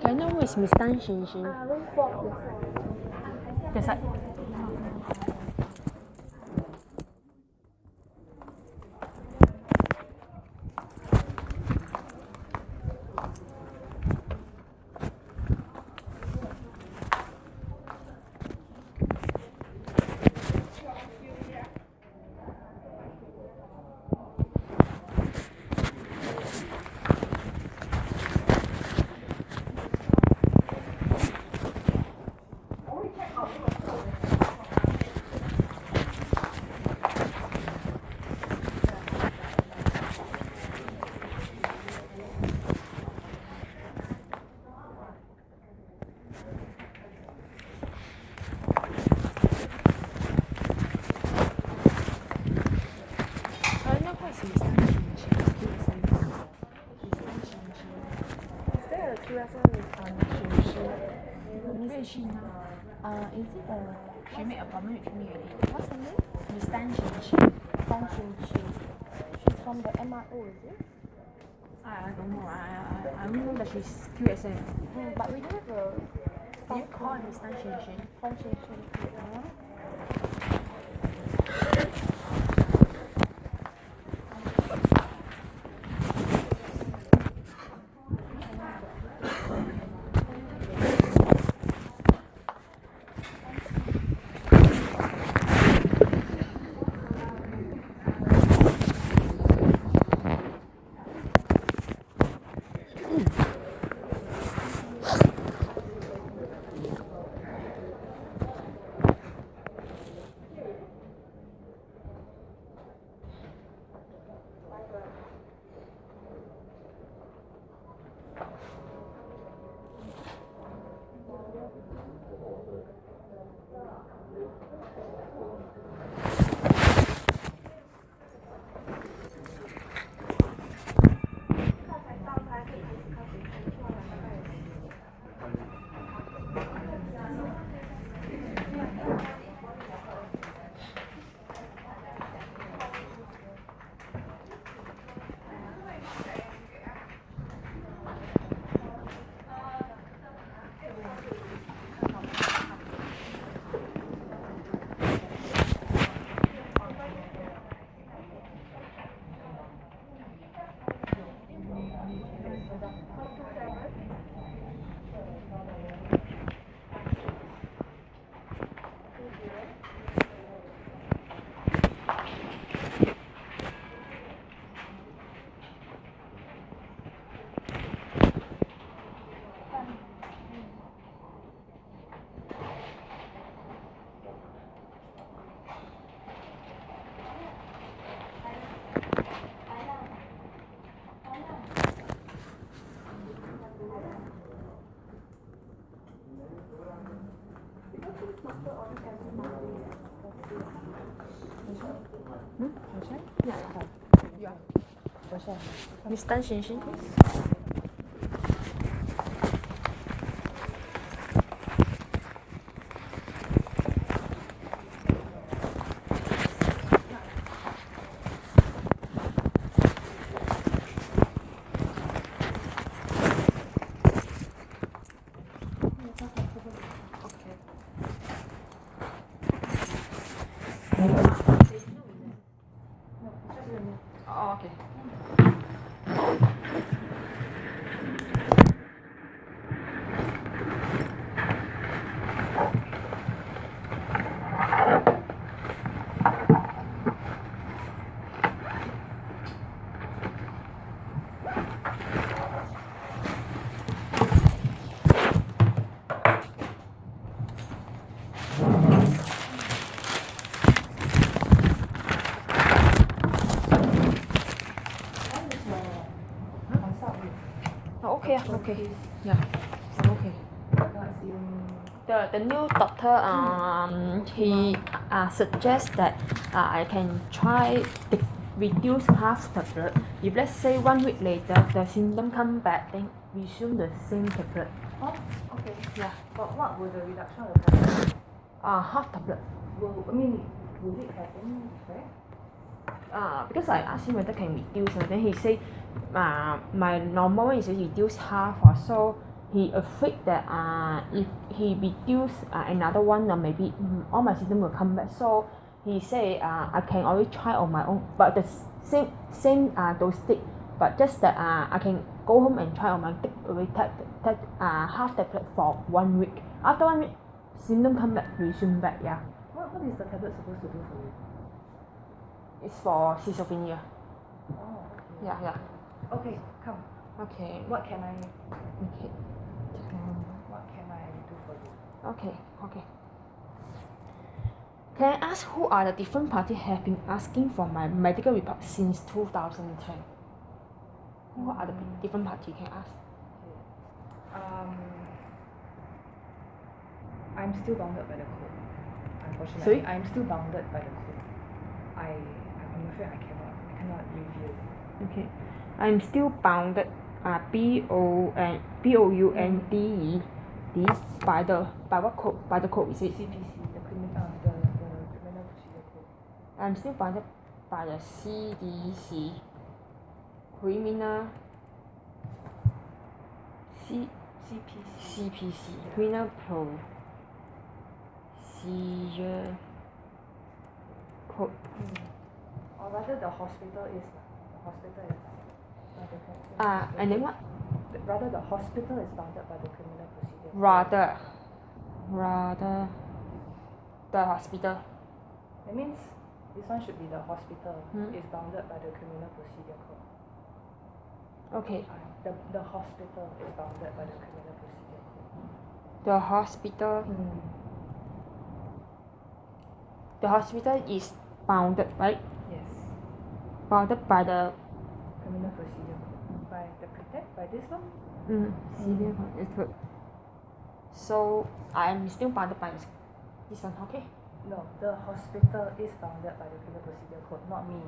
Can I know who is Miss Tan Cheng Bock? Yes, I. Is it she made appointment with me already. What's her name? Miss Tan Cheng Bock. Tan Cheng Bock. She's from the MRO, is it? I don't know. I only know that she's QSM. But we do have a Do you call Miss Tan Cheng Bock? Tan Cheng Bock. Miss Tan Cheng Bock. Oh, okay. Okay. Yeah. Okay. The new doctor he suggests that I can try reduce half tablet. If let's say 1 week later the symptom come back, then resume the same tablet. Oh, okay. Yeah. But what will the reduction of the tablet? Half tablet. Will it have any effect? Because I asked him whether can reduce, and then he say my normal one is reduced half so he afraid that if he reduce another one maybe all my symptoms will come back so he say I can always try on my own but the same dosage but just that I can go home and try on my take half tablet for 1 week. After 1 week symptom come back resume back. Yeah. What is the tablet supposed to do for you? It's for schizophrenia. Oh, okay. Yeah. Okay, come. Okay. What can I Okay. do for you? Okay. Can I ask who are the different parties have been asking for my medical report since 2010? Who are the different parties can I ask? Okay. I'm still bounded by the code. Unfortunately, Sorry? I'm still bounded by the code. I'm afraid I cannot reveal. Okay. I'm still bounded BOUNDED by what code? By the code is it? CPC, the criminal procedure code. I'm still bounded by the CDC criminal CPC criminal procedure code. Or rather the hospital is And then what? Rather the hospital is bounded by the criminal procedure code. Rather the hospital. That means this one should be the hospital is bounded by the criminal procedure code. Okay. The hospital is bounded by the criminal procedure code. The hospital is bounded, right? Yes. Bounded by the Criminal procedure code. By the protect by this one? civil is good. So I'm still bounded by this one, okay? No, the hospital is bounded by the criminal procedure code, not me.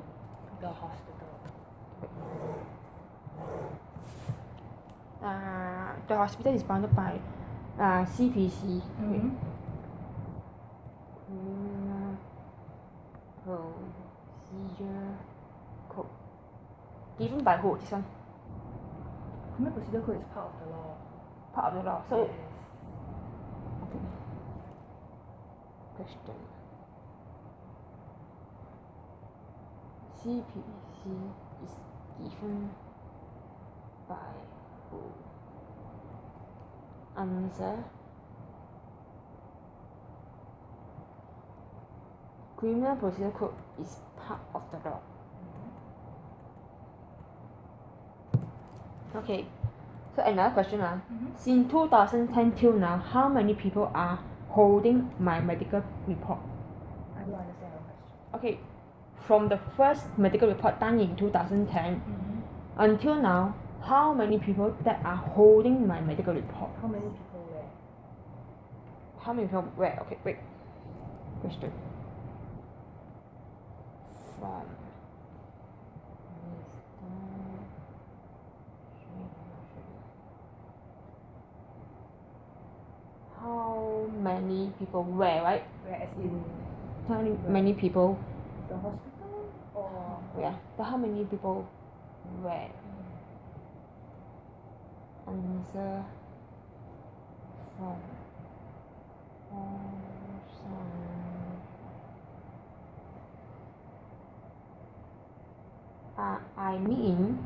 The hospital. The hospital is bounded by CPC. Mm-hmm. Criminal procedure code. Given by who? This one? Criminal procedure code is part of the law. Part of the law. So Yes. okay. Question. CPC is given by who? Answer. Criminal procedure code is part of the law. Okay. So another question. Since 2010 till now, how many people are holding my medical report? I don't understand your question. Okay. From the first medical report done in 2010 until now, how many people that are holding my medical report? How many people where? How many people where? Okay, wait. Question. From how many people where, right? Where as in How many people the hospital or where? But how many people where? Answer from I mean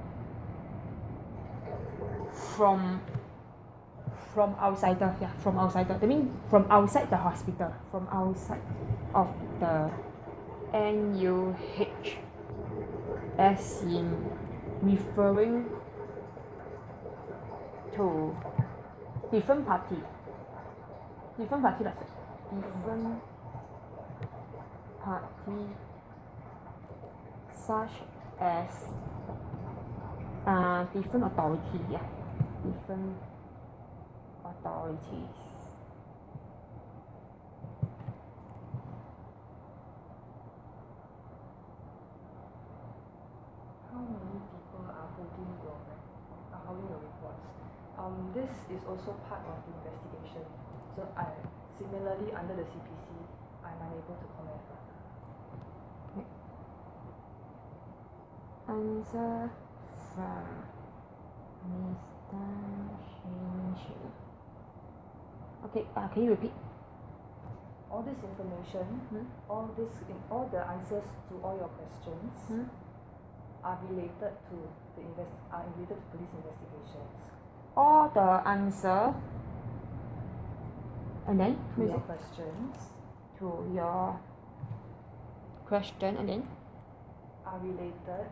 from outsider, from outsider. That means from outside the hospital, from outside of the NUH, as in referring to different party like different party such as different authority, different authorities. how many people are holding your reports? This is also part of the investigation. So similarly under the CPC, I'm unable to comment further. Answer from Okay, can you repeat? All this information, all the answers to all your questions are related to police investigations. All the answer and then To your questions to your question and then are related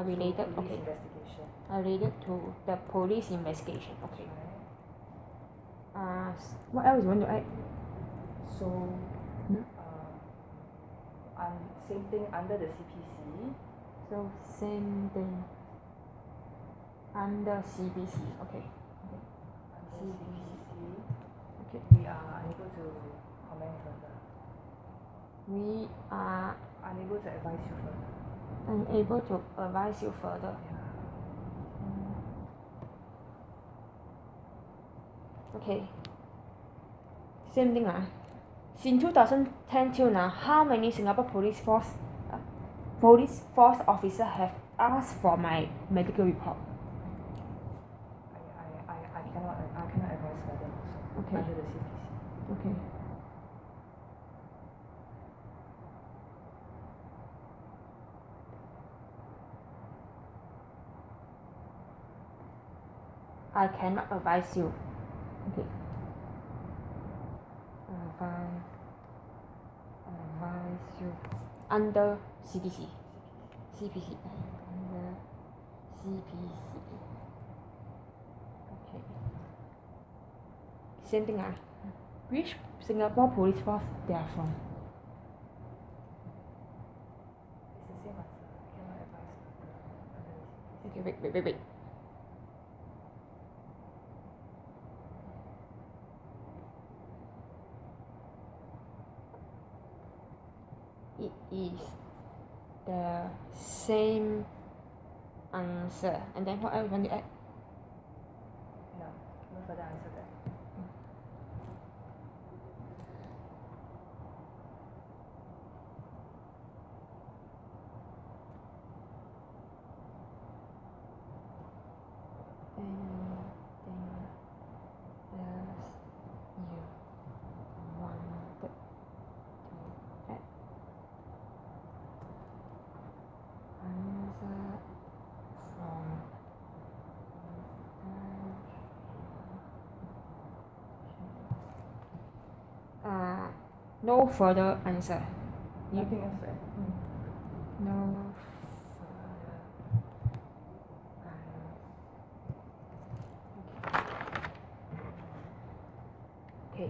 related to police okay investigation. related to the police investigation. Okay. Right? What else you want to add? So, same thing under the CPC. So same thing under CBC. Okay. Under CPC, Okay. we are unable to comment further. We are Unable to advise you further. unable to advise you further. Okay. Same thing. Since 2010 till now, how many Singapore police force officers have asked for my medical report? I cannot advise further also. Okay. Under the CPC. Okay. I cannot advise you. Okay. Advise you under CPC. CPC. Under CPC. Okay. Same thing. Which Singapore police force they are from? It's the same answer. I cannot advise further under the CPC. Okay, wait. It is the same answer. And then what else you want to add? No further answer there. No further answer. Nothing else there. No okay.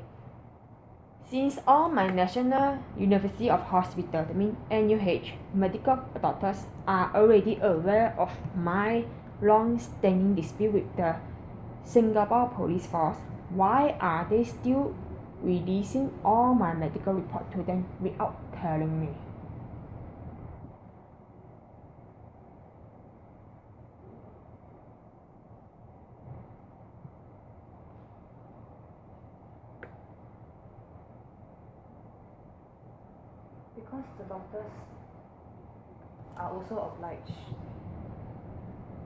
Since all my National University of Hospital, that means NUH, medical doctors are already aware of my long-standing dispute with the Singapore Police Force, why are they still releasing all my medical report to them without telling me? Because the doctors are also obliged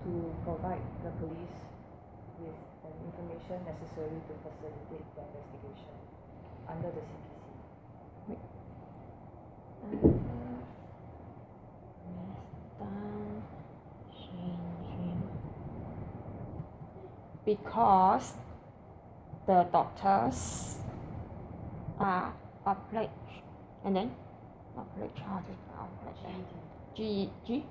to provide the police with information necessary to facilitate their investigation under the CPC. Because the doctors are obliged, and then obliged, how to spell obliged? GED.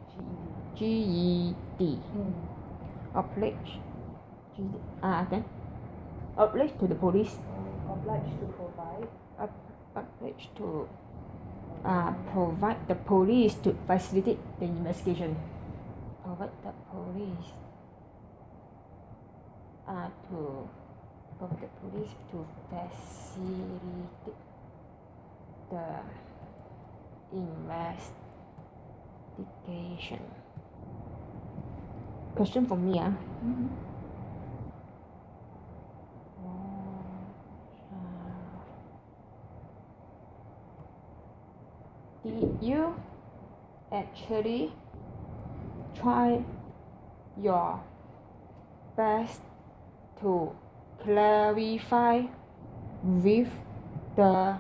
Obliged. Then obliged to the police. Obliged to provide. Obliged to provide the police to facilitate the investigation. Provide the police to facilitate the investigation. Question for me. Did you actually try your best to clarify with the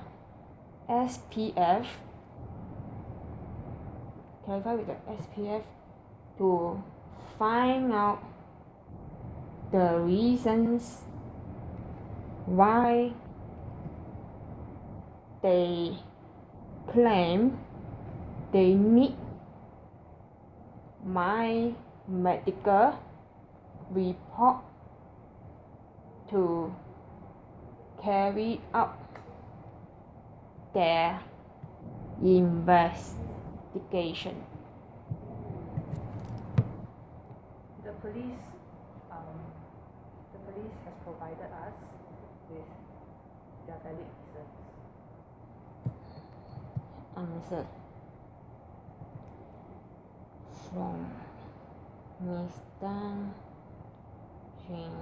SPF, clarify with the SPF to find out the reasons why they claim they need my medical report to carry out their investigation. The police has provided us with their valid reasons. Answer from Mr. Cheng.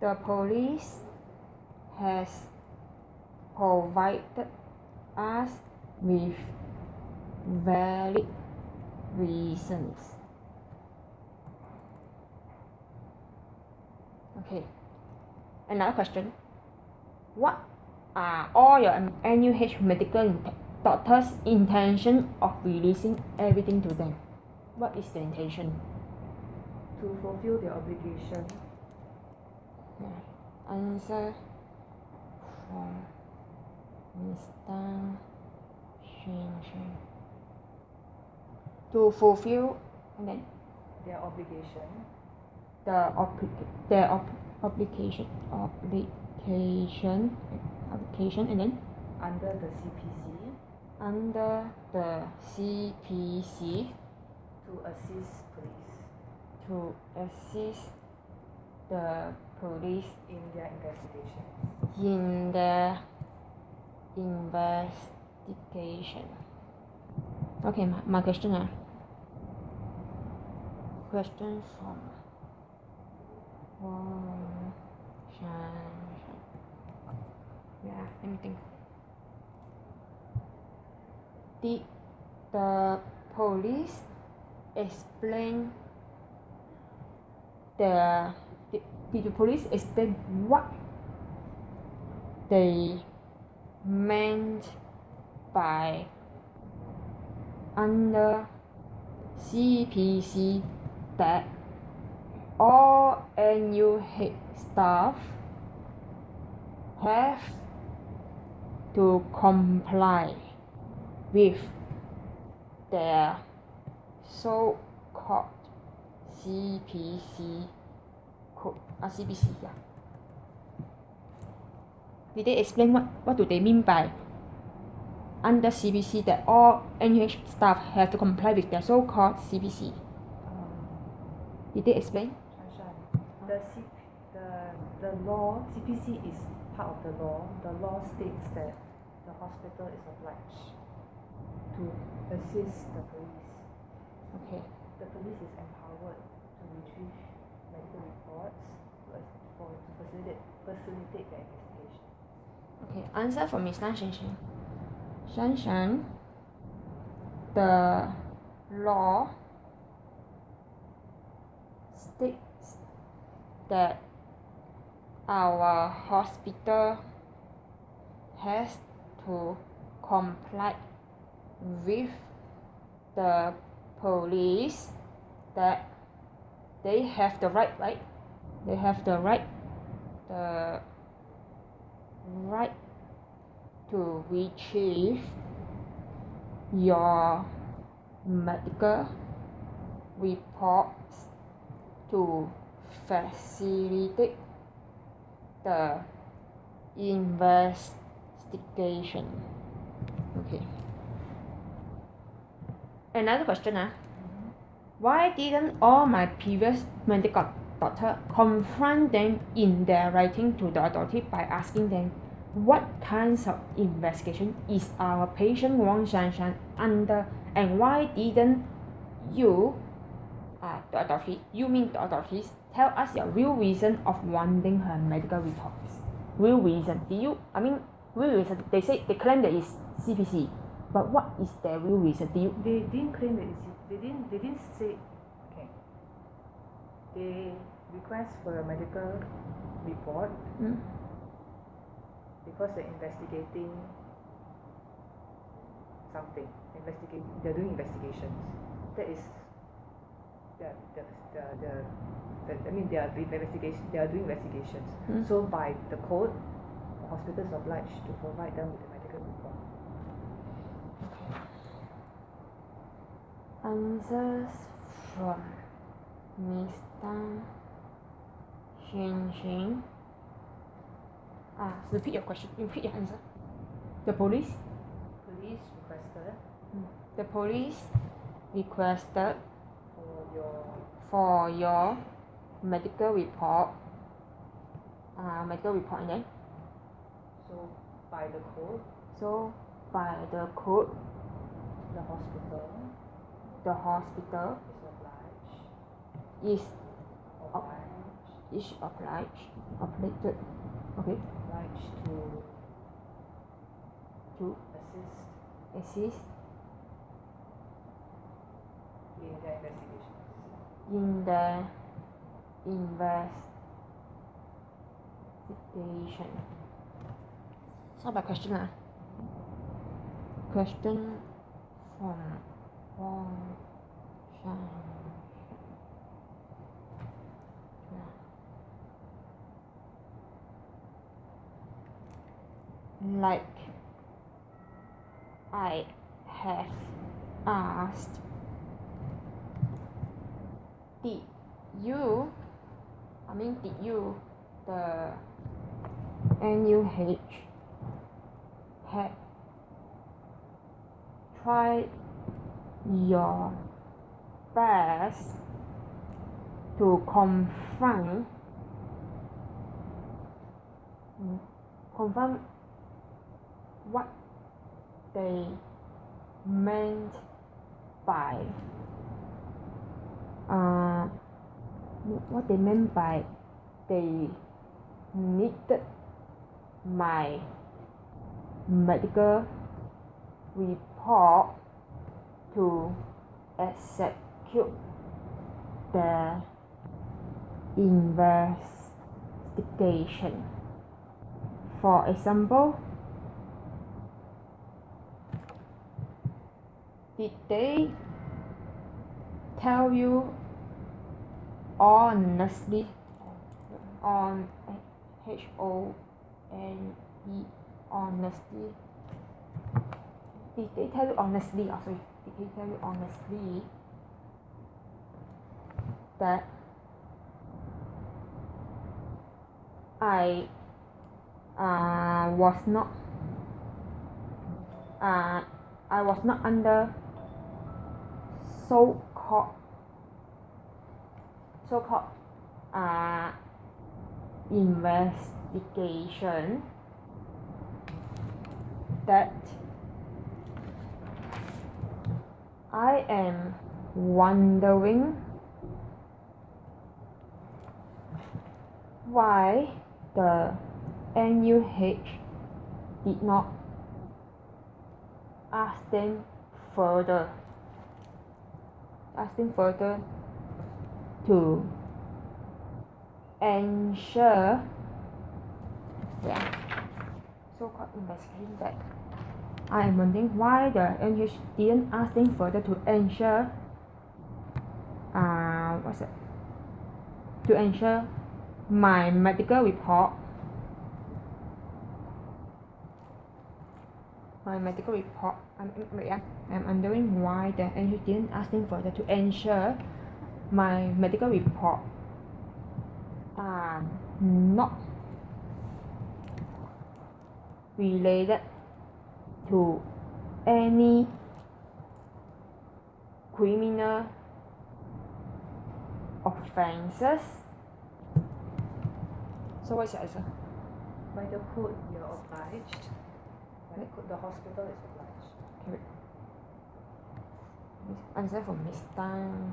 The police has provided us with valid reasons. Okay, another question. What are all your NUH medical doctors' intention of releasing everything to them? What is the intention? To fulfill their obligation. Yeah. Answer from Mr. Shen. To fulfill and then Their obligation. application and then Under the CPC. To assist police. To assist the police in their investigation. in their investigation. Okay, my question question from yeah, let me think. Did the police explain did the police explain what they meant by under CPC that all NUH staff have to comply with their so-called CPC code? CPC, yeah. Did they explain what do they mean by under CPC that all NUH staff have to comply with their so-called CPC? Did they explain? The law, CPC is part of the law. The law states that the hospital is obliged to assist the police. Okay. The police is empowered to retrieve medical reports to facilitate their investigation. Okay, answer from Ms. Tan Shan. The law states that our hospital has to comply with the police, that they have the right to retrieve your medical reports to facilitate the investigation. Okay. Another question. Why didn't all my previous medical doctor confront them in their writing to the authority by asking them what kinds of investigation is our patient Wang Shanshan under, and why didn't you, the authorities, tell us your real reason of wanting her medical reports? Real reason. Real reason. They claim that it's CPC, but what is their real reason? They didn't claim that they didn't say. Okay. They request for a medical report Mm. because they're investigating something. They're doing investigations. That is I mean they are doing investigations. Mm. So by the code, the hospital is obliged to provide them with a medical report. Answers from Mr. Cheng. Repeat your question. Repeat your answer. The police. Police requested The police requested for your for your medical report. Medical report and then. so by the code, So by the code, the hospital the hospital is is obliged obliged to assist assist in their investigations. in the investigation. So by question question from Wong Shan. Like I have asked, did you, the NUH, have tried your best to confirm what they meant by they needed my medical report to execute the investigation. For example, did they tell you honestly, on HONE, honestly? Did they tell you honestly? Did they tell you honestly that I was not under so-called investigation, that I am wondering why the NUH did not ask them further to ensure so-called investigation, that I am wondering why the NUH didn't ask them further to ensure my medical report I'm wondering why the NUH didn't ask them further to ensure my medical report are not related to any criminal offences. So what's your answer? By the code, you're obliged. By the code, the hospital is obliged. Okay. Answer from Miss Tan.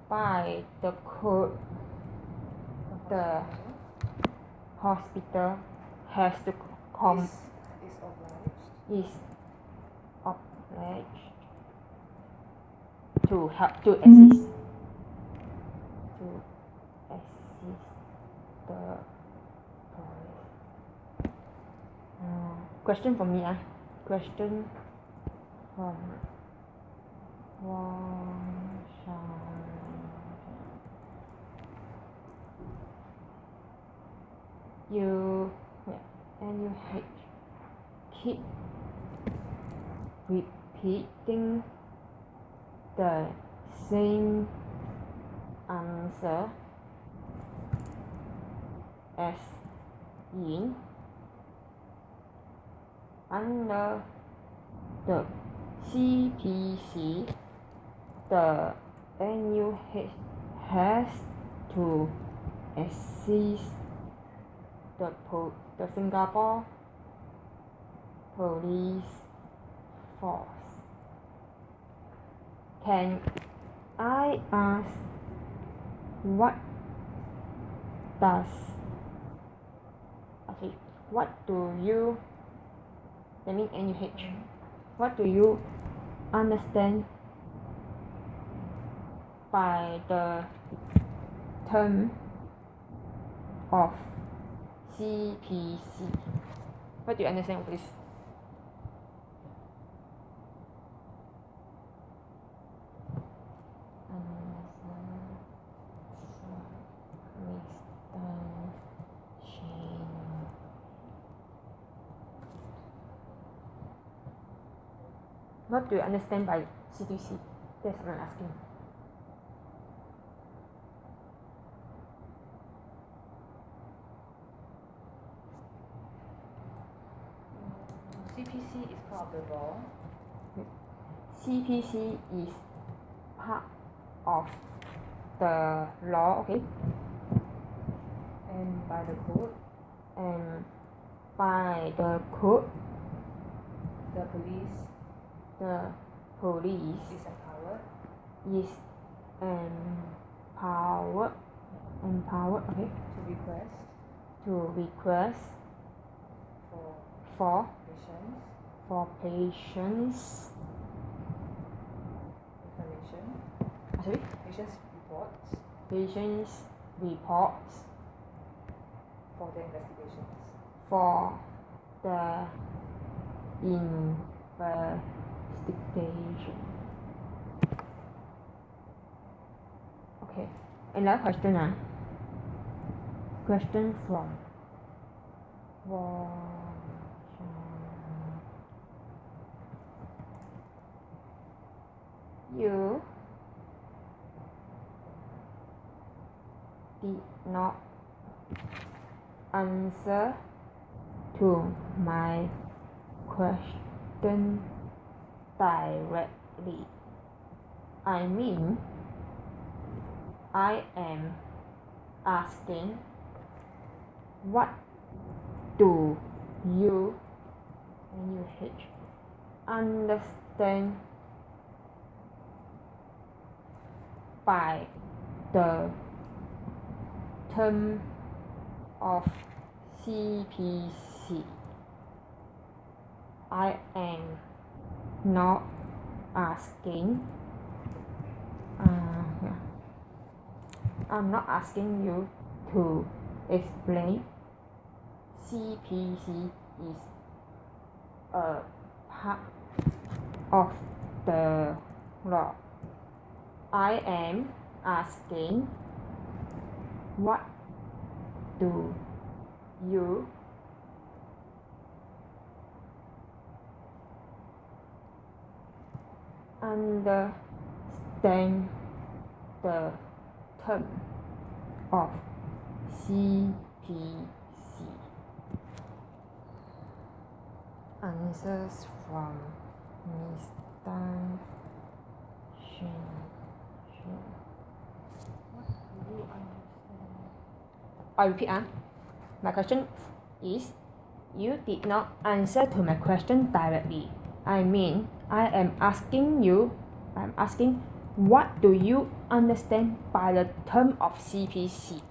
By the code, the hospital has to is obliged to help to assist the police. Question from me. Question from Wang Shan. You keep repeating the same answer as in under the CPC, the NUH has to assist the Singapore police force. Can I ask what do you, that means NUH, what do you understand by the term of CPC? What do you understand of this? What do you understand by CPC? That's what I'm asking. CPC is part of the law. CPC is part of the law, okay? And by the code, And by the code, the police is empowered, okay, to request for patients reports for the investigations. for the investigation. Okay, another question. Question from you did not answer to my question directly. I mean, I am asking, what do you understand by the term of CPC? I am not asking I'm not asking you to explain. CPC is a part of the law. I am asking, what do you understand the term of CPC? Answers from Mr. Shen. What do you understand? I repeat. My question is, you did not answer to my question directly. I mean, I'm asking, what do you understand by the term of CPC?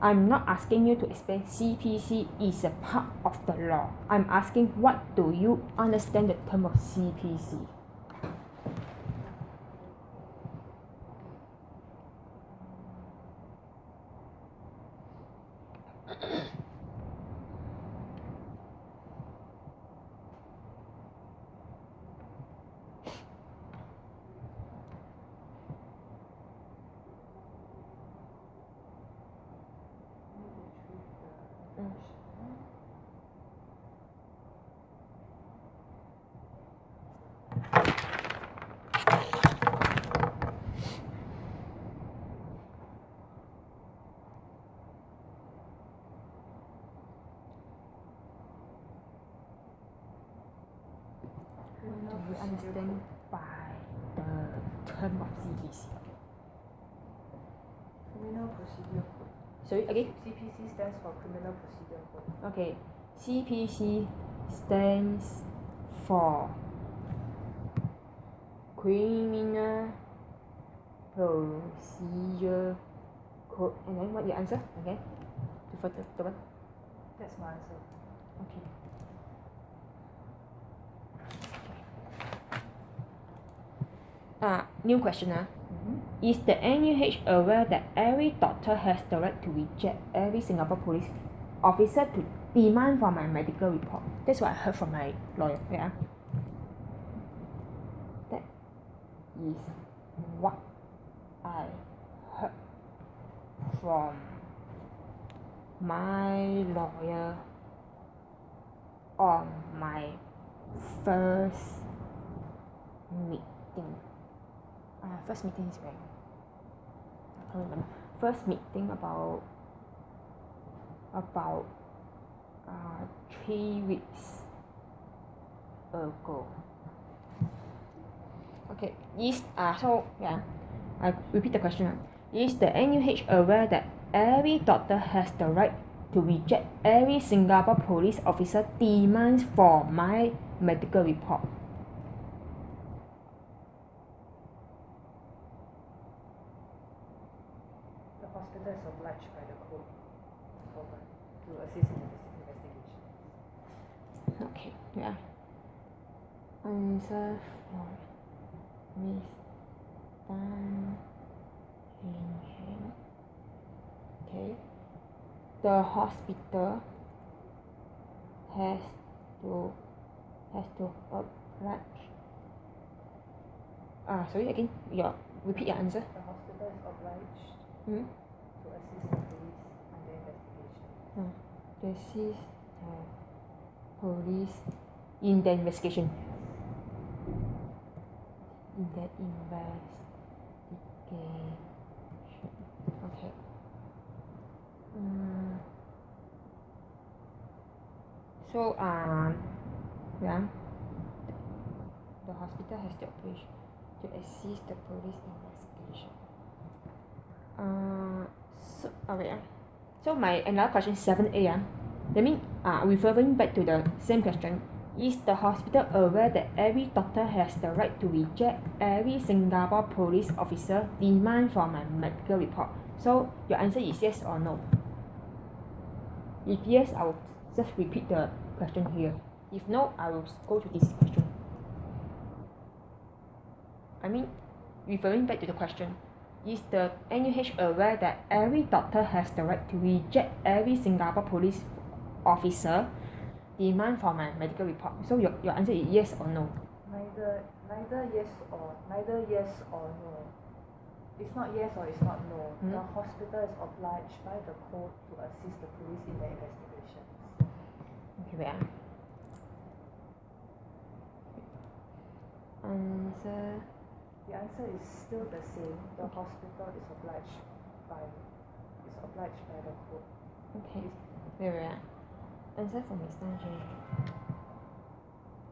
I'm not asking you to explain. CPC is a part of the law. I'm asking, what do you understand the term of CPC? Criminal Do you Procedure understand Code. by the term of CPC? Criminal Procedure Code. Sorry, again? CPC stands for Criminal Procedure Code. Okay. CPC stands for Criminal Procedure Code. And then what you answer? Okay. The one. That's my answer. Okay. New question. Is the NUH aware that every doctor has the right to reject every Singapore police officer to demand for my medical report? That's what I heard from my lawyer. Yeah. That is what I heard from my lawyer on my first meeting. First meeting is when? I can't remember. First meeting about 3 weeks ago. Okay, I repeat the question. Is the NUH aware that every doctor has the right to reject every Singapore police officer demands for my medical report? The hospital is obliged by the code to assist in the investigation. Okay, yeah. Answer for Miss Tan Cheng. Okay. The hospital has to oblige. Sorry again. Repeat your answer. The hospital is obliged Hmm? to assist the police in the investigation. To assist the police in the investigation. In the investigation. Okay. So the hospital has the obligation to assist the police investigation. So my another question 7A. That means referring back to the same question. Is the hospital aware that every doctor has the right to reject every Singapore police officer demand for my medical report? So your answer is yes or no? If yes, I will just repeat the question here. If no, I will go to this question. Referring back to the question, is the NUH aware that every doctor has the right to reject every Singapore police officer demand for my medical report? So your answer is yes or no? Neither yes or no. It's not yes or it's not no. The hospital is obliged by the code to assist the police in their investigations. Okay, wait. Answer. The answer is still the same. The hospital is obliged by the code. Okay. Wait. Answer from Miss Tan Cheng.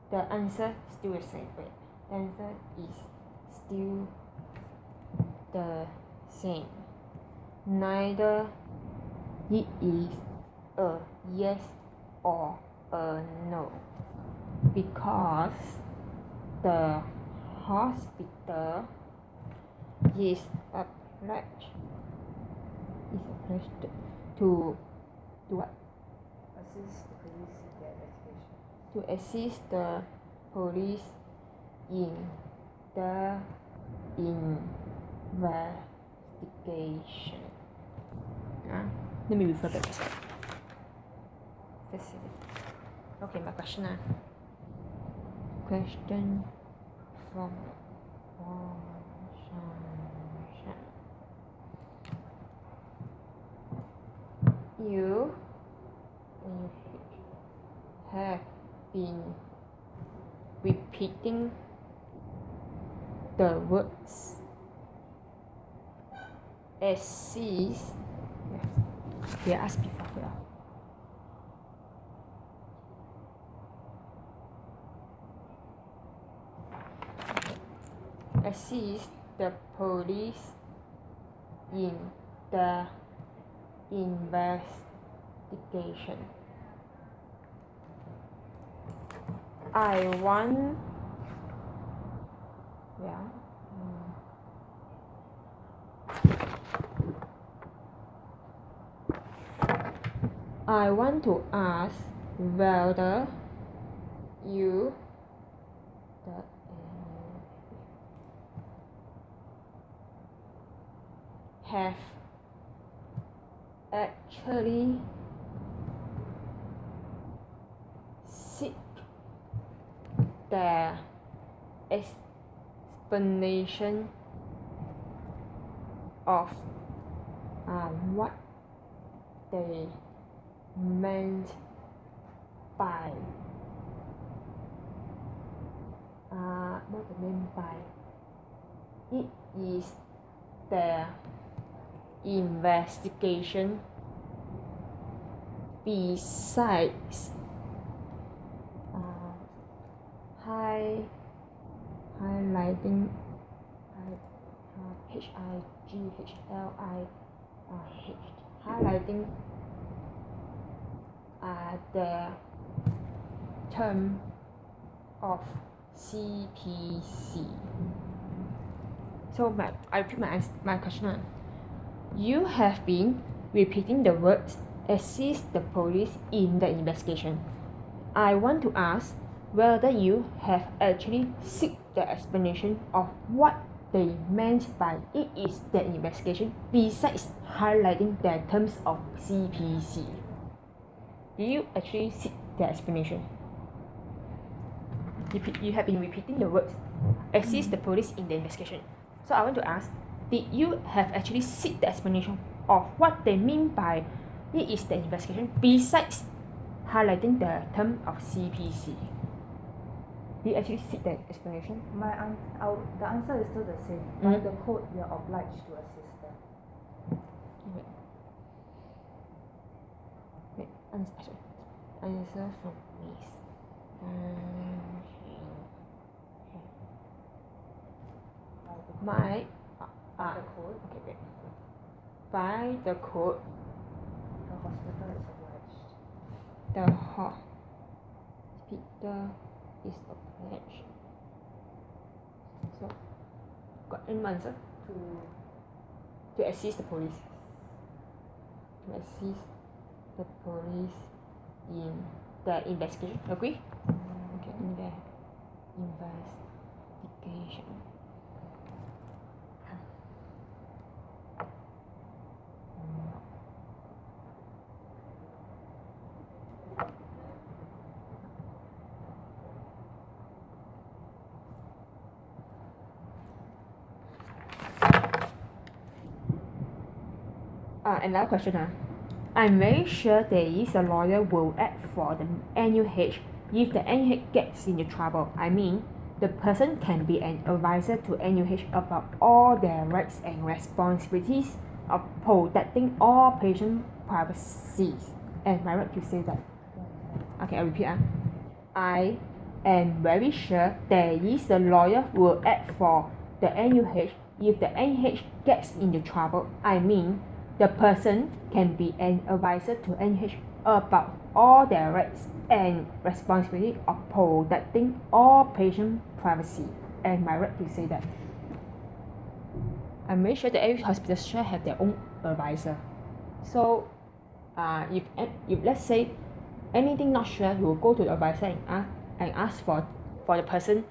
The answer still the same. Wait. The answer is still the same. Neither it is a yes or a no, because the hospital is obliged to what? Assist the police in their investigation. To assist the police in the investigation. Let me refer back. Okay, my question. Question from you have been repeating the words assist. We asked before. assist the police in the investigation. I want to ask whether you have actually seek the explanation of what they meant by it is the investigation besides highlighting highlighting the term of CPC. So I repeat my question. You have been repeating the words assist the police in the investigation. I want to ask whether you have actually seek the explanation of what they meant by it is the investigation besides highlighting the terms of CPC. Do you actually seek the explanation? You have been repeating the words assist the police in the investigation. So I want to ask, did you have actually seek the explanation of what they mean by it is the investigation besides highlighting the term of CPC? Do you actually seek that explanation? The answer is still the same. By the code, we are obliged to assist them. Answer from Miss By the code. Okay. By the code, the hospital is obliged. The hospital is obliged. So, got any answer? To assist the police. To assist the police in the investigation. Agree? Okay, in the investigation. Another question. I'm very sure there is a lawyer will act for the NUH if the NUH gets into trouble. I mean, the person can be an advisor to NUH about all their rights and responsibilities of protecting all patient privacies. Am I right to say that? Okay, I repeat. I am very sure there is a lawyer who will act for the NUH if the NUH gets into trouble. I mean, the person can be an advisor to NUH about all their rights and responsibility of protecting all patient privacy. Am I right to say that? I'm very sure that every hospital should have their own advisor. So, if let's say anything not sure, you will go to the advisor and ask for the person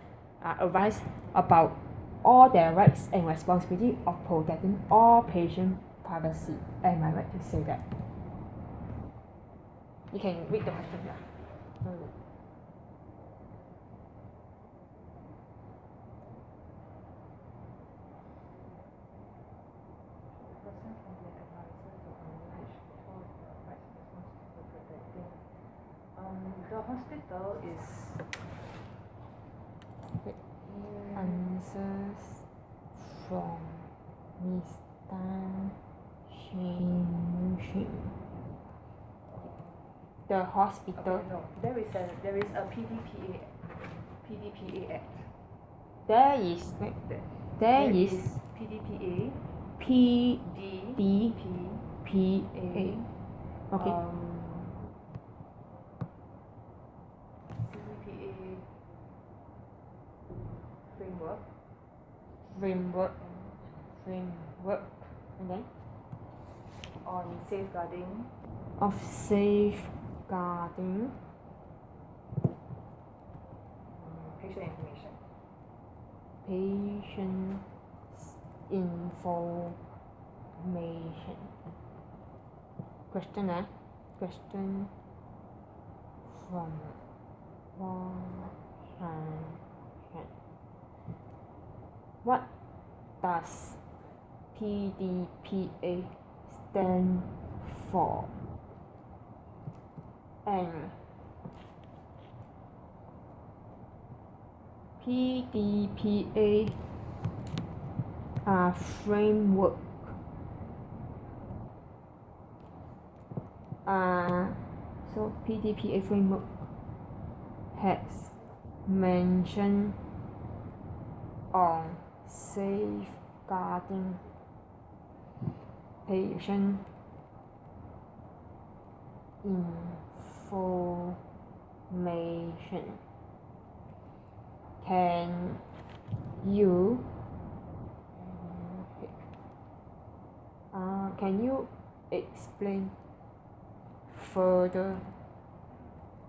advice about all their rights and responsibility of protecting all patient privacy. Am I right to say that? You can read the question here. The hospital is answers from Miss Tan Cheng. The hospital. Okay, no, there is a PDPA Act. There is There There is PDPA, PDPA. PDPA, Okay. PDPA framework, Framework. And then on safeguarding of safeguarding patient information. patient information. Question Question from Washington. What does PDPA stand for? And PDPA framework so PDPA framework has mentioned on safeguarding patient information. Can you explain further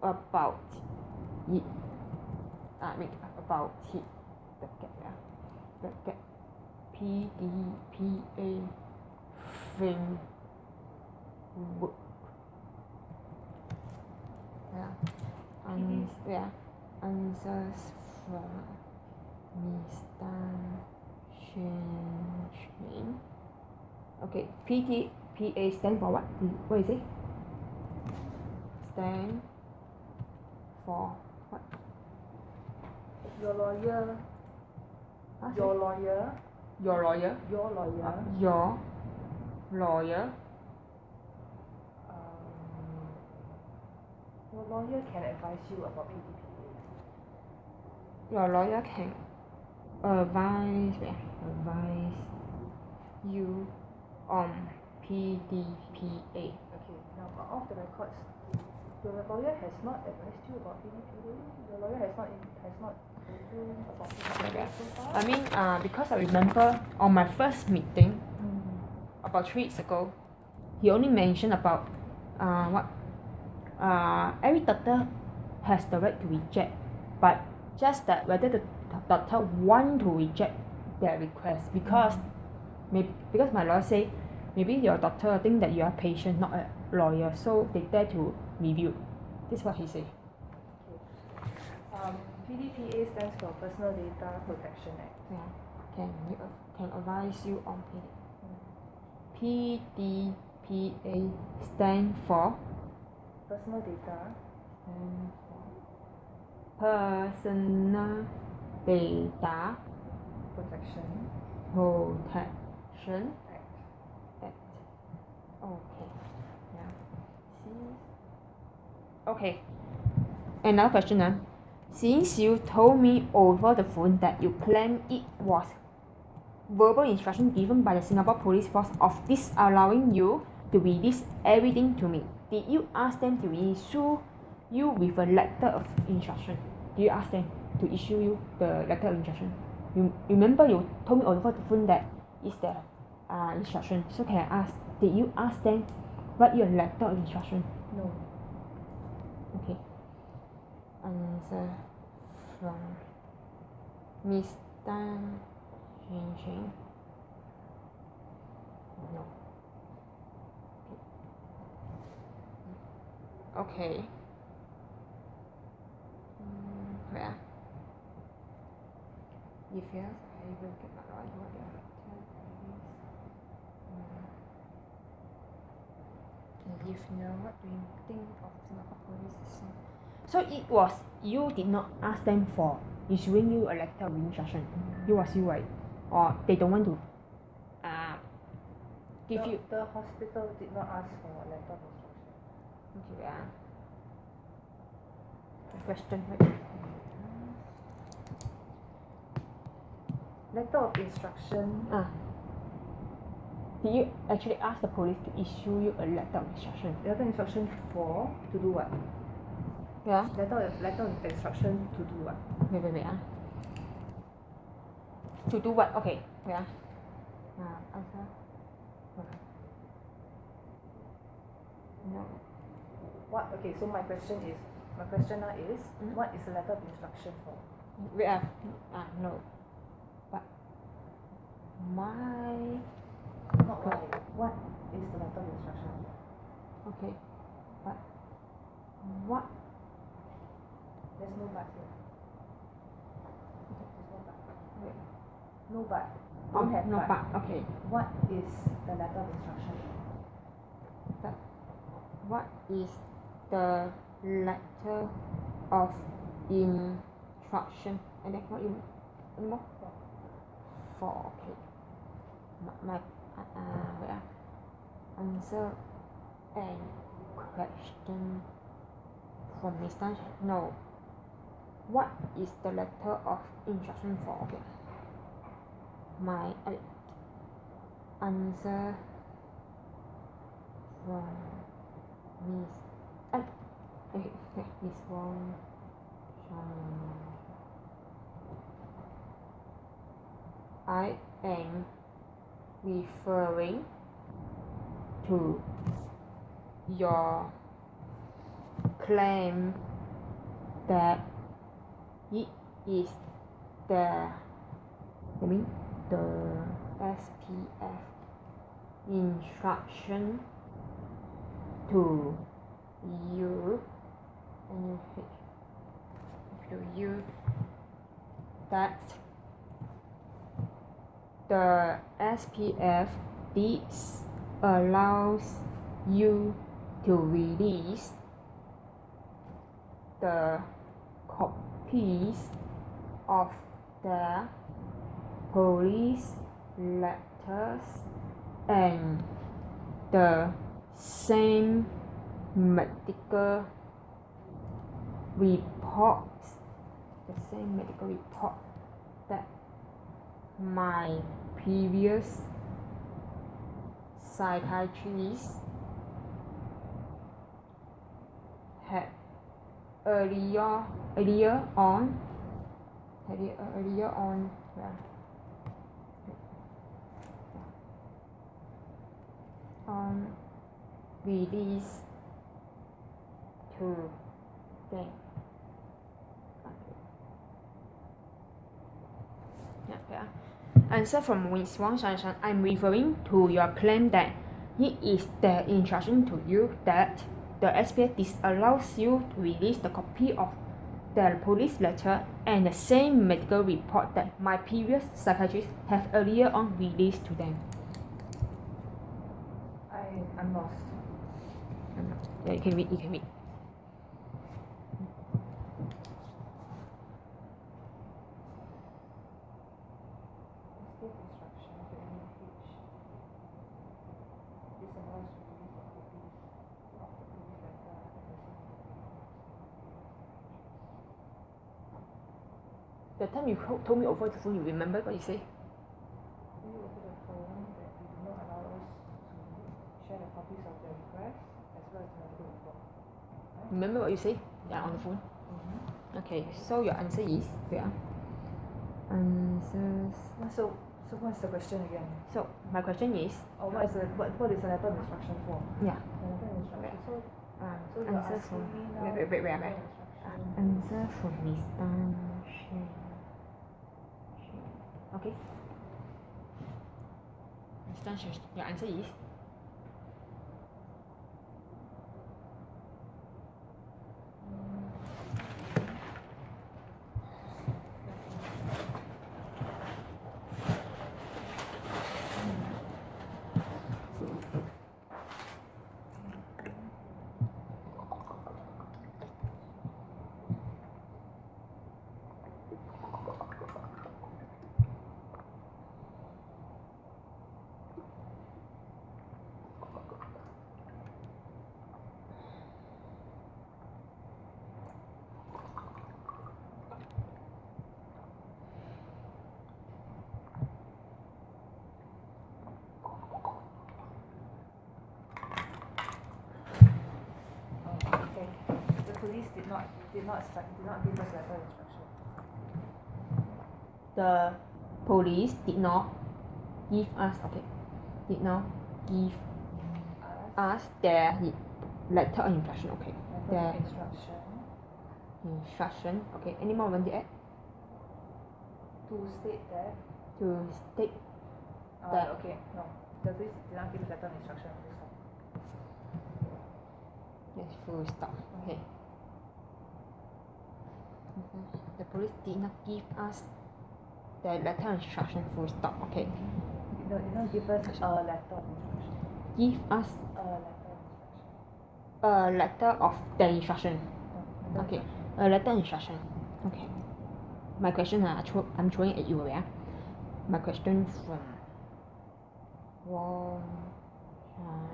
about it? About it. Bracket PDPA framework. Answers from Miss Tan Cheng. Okay, PDPA stand for what? What is it? Stand for what? Your lawyer. Huh? Your lawyer. Your lawyer. Your lawyer. Your lawyer. Your lawyer can advise you about PDPA. Your lawyer can advise you on PDPA. Okay, now off the records, your lawyer has not advised you about PDPA. Your lawyer has not told you about PDPA so far. I mean, because I remember on my first meeting about 3 weeks ago, he only mentioned about every doctor has the right to reject, but just that whether the doctor want to reject their request, because because my lawyer say maybe your doctor think that you are a patient, not a lawyer, so they dare to review. This is what he say. Okay. PDPA stands for Personal Data Protection Act. Yeah, can advise you on PDPA stand for Personal data Personal Data Protection Protection Act. Act. Okay. Yeah. See. Okay. Another question. Since you told me over the phone that you claim it was verbal instruction given by the Singapore Police Force of disallowing you to release everything to me, did you ask them to issue you with a letter of instruction? Did you ask them to issue you the letter of instruction? You remember you told me over the phone that is the instruction. So can I ask, did you ask them write you a letter of instruction? No. Okay. Answer from Miss Tan Cheng. No. Okay. Where? If yes, I will get my lawyer. If no, what do you think of Singapore police system? So it was you did not ask them for issuing you a letter of instruction. It was you, right? Or they don't want to give you. The hospital did not ask for a letter of instruction. Okay, question, right? Letter of instruction. Did you actually ask the police to issue you a letter of instruction? Letter of instruction for to do what? Yeah. Letter of instruction to do what? Wait. To do what? Okay. Wait. Answer. Okay. No. What? Okay. So my question now is, what is the letter of instruction for? Wait. No. But my. Not why. What is the letter of instruction for? Okay. But what? There's no but here. There's no but. Wait. No but. Don't have no but. but. Okay. What is the letter of instruction? What is the letter of instruction? And then what you more? For. Okay. My answer and question from Miss Tan. No. What is the letter of instruction for? Okay. My answer from Miss. Miss Wong. I am referring to your claim that it is the SPF instruction to you that the SPF disallows you to release the copies of the police letters and the same medical reports, that my previous psychiatrist had earlier on release to them. Answer from Ms. Wang Shanshan. I'm referring to your claim that it is the instruction to you that the SPF disallows you to release the copy of the police letter and the same medical report that my previous psychiatrist have earlier on released to them. I'm lost. Yeah, you can read. The time you told me over the phone, you remember what you say? Over the phone that you do not allow us to share the copies of the request as well as the medical report. Right? Remember what you say? Yeah, on the phone. Okay, so your answer is answers. So what's the question again? So my question is. What is the letter of instruction for? Yeah. The letter of instruction. So you're answer asking me now. Wait. Answer from Miss Tan Cheng. Okay. Miss Tan Cheng, your answer is. did not give us letter instruction. The police did not give us their letter of instruction. Okay. Letter Their of instruction instruction. Okay. Any more want to add? to state that. To state that. Okay. No. The police did not give letter of instruction. Full stop. Yes, full stop. Okay. The police did not give us the letter of instruction. Full stop. Okay. Did not give us a letter of instruction. Give us A letter of instruction. a letter of the instruction. No, Okay. A letter of instruction. Okay. My question I'm throwing at you. Yeah. My question from Wong Chan.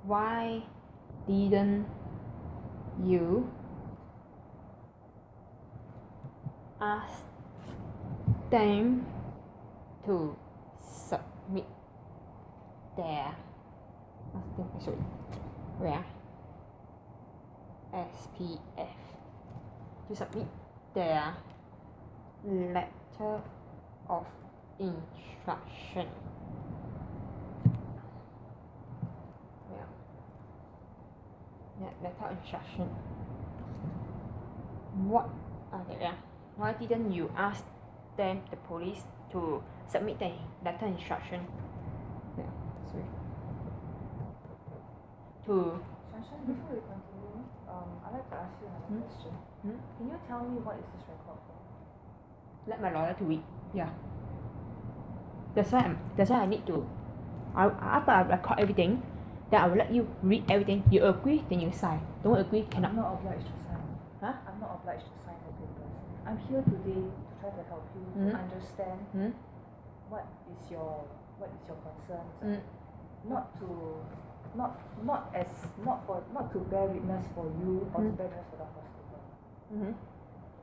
Why didn't you ask them to submit their SPF to submit their letter of instruction? Letter of instruction. Why didn't you ask them, the police, to submit the letter of instruction? To Shanshan, before we continue, I'd like to ask you another question. Can you tell me what is this record for? let my lawyer to read. Yeah. That's why I need to. After I record everything, then I will let you read everything. You agree, then you sign. Don't agree, cannot. I'm not obliged to sign. Huh? I'm not obliged to sign the papers. I'm here today to try to help you to understand what is your concerns. Not to bear witness for you or to bear witness for the hospital.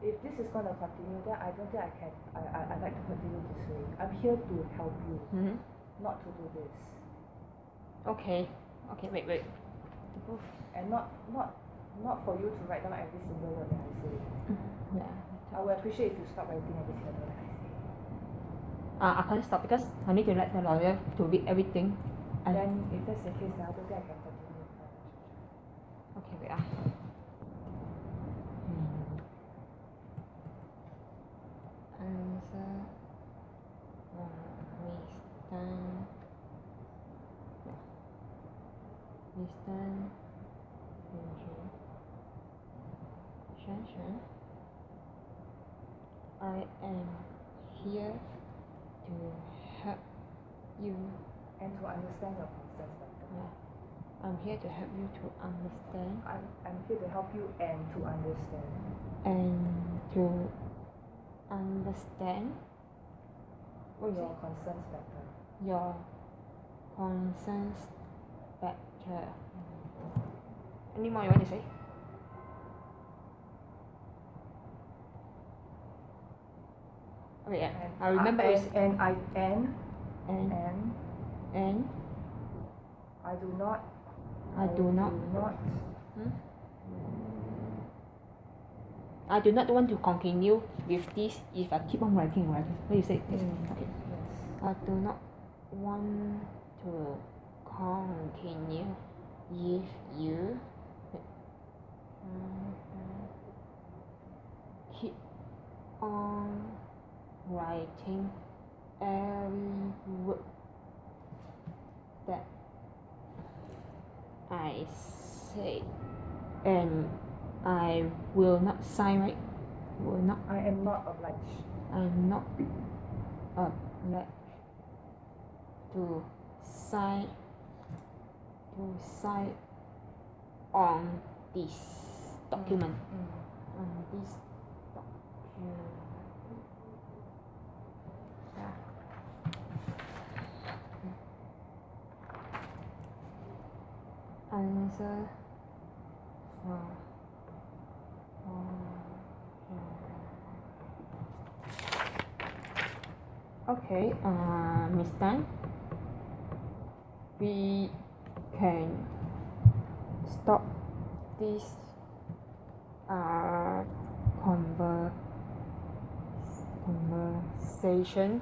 If this is going to continue, then I don't think I'd like to continue this way. I'm here to help you, not to do this. Okay, wait. And not for you to write down every single word that I say. Yeah. I would appreciate if you stop writing every single word that I say. I can't stop because I need to let the lawyer to read everything. And Then if that's the case, then I don't think I can continue with my relationship. okay, wait. Answer Mr. Shanshan, I am here to help you. And to understand your concerns better. Yeah. I'm here to help you to understand. I'm here to help you and to understand. And to understand Your concerns better. your concerns better. Any more you want to say? Okay, yeah. I remember and I do not want to continue with this if I keep on writing. What you say? Yes. Okay. Yes. I do not want to continue if you keep on writing every word that I say, and I will not sign, right? Will not. I am not obliged. I'm not obliged to sign on this document. On this document. Yeah. Answer okay, Miss Tan, we can stop this conversation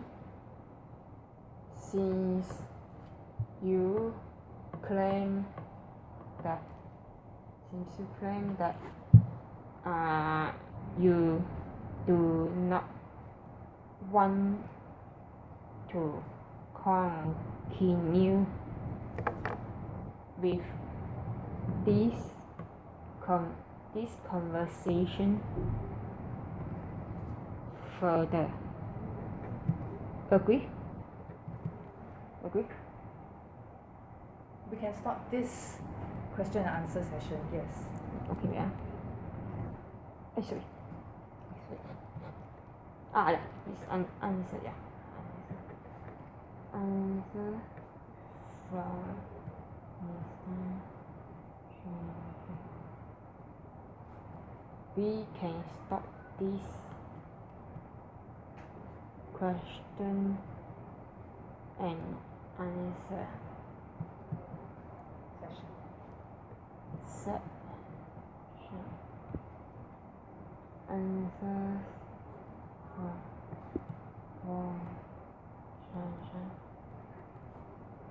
since you claim that you do not want to continue with this conversation further. Agree? We can start this question and answer session, yes. Okay, yeah. Sorry. Yeah, it's answer, yeah. Answer from Mr. We can stop this question and answer session. Answers from session.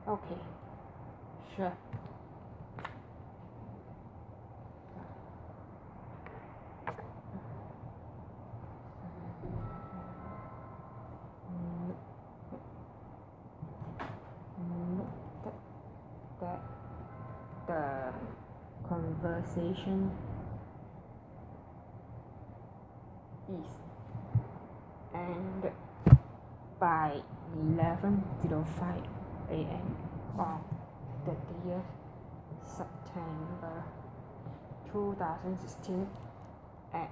Okay, sure. The conversation is end by 11:05 a.m. on 30th September 2016 at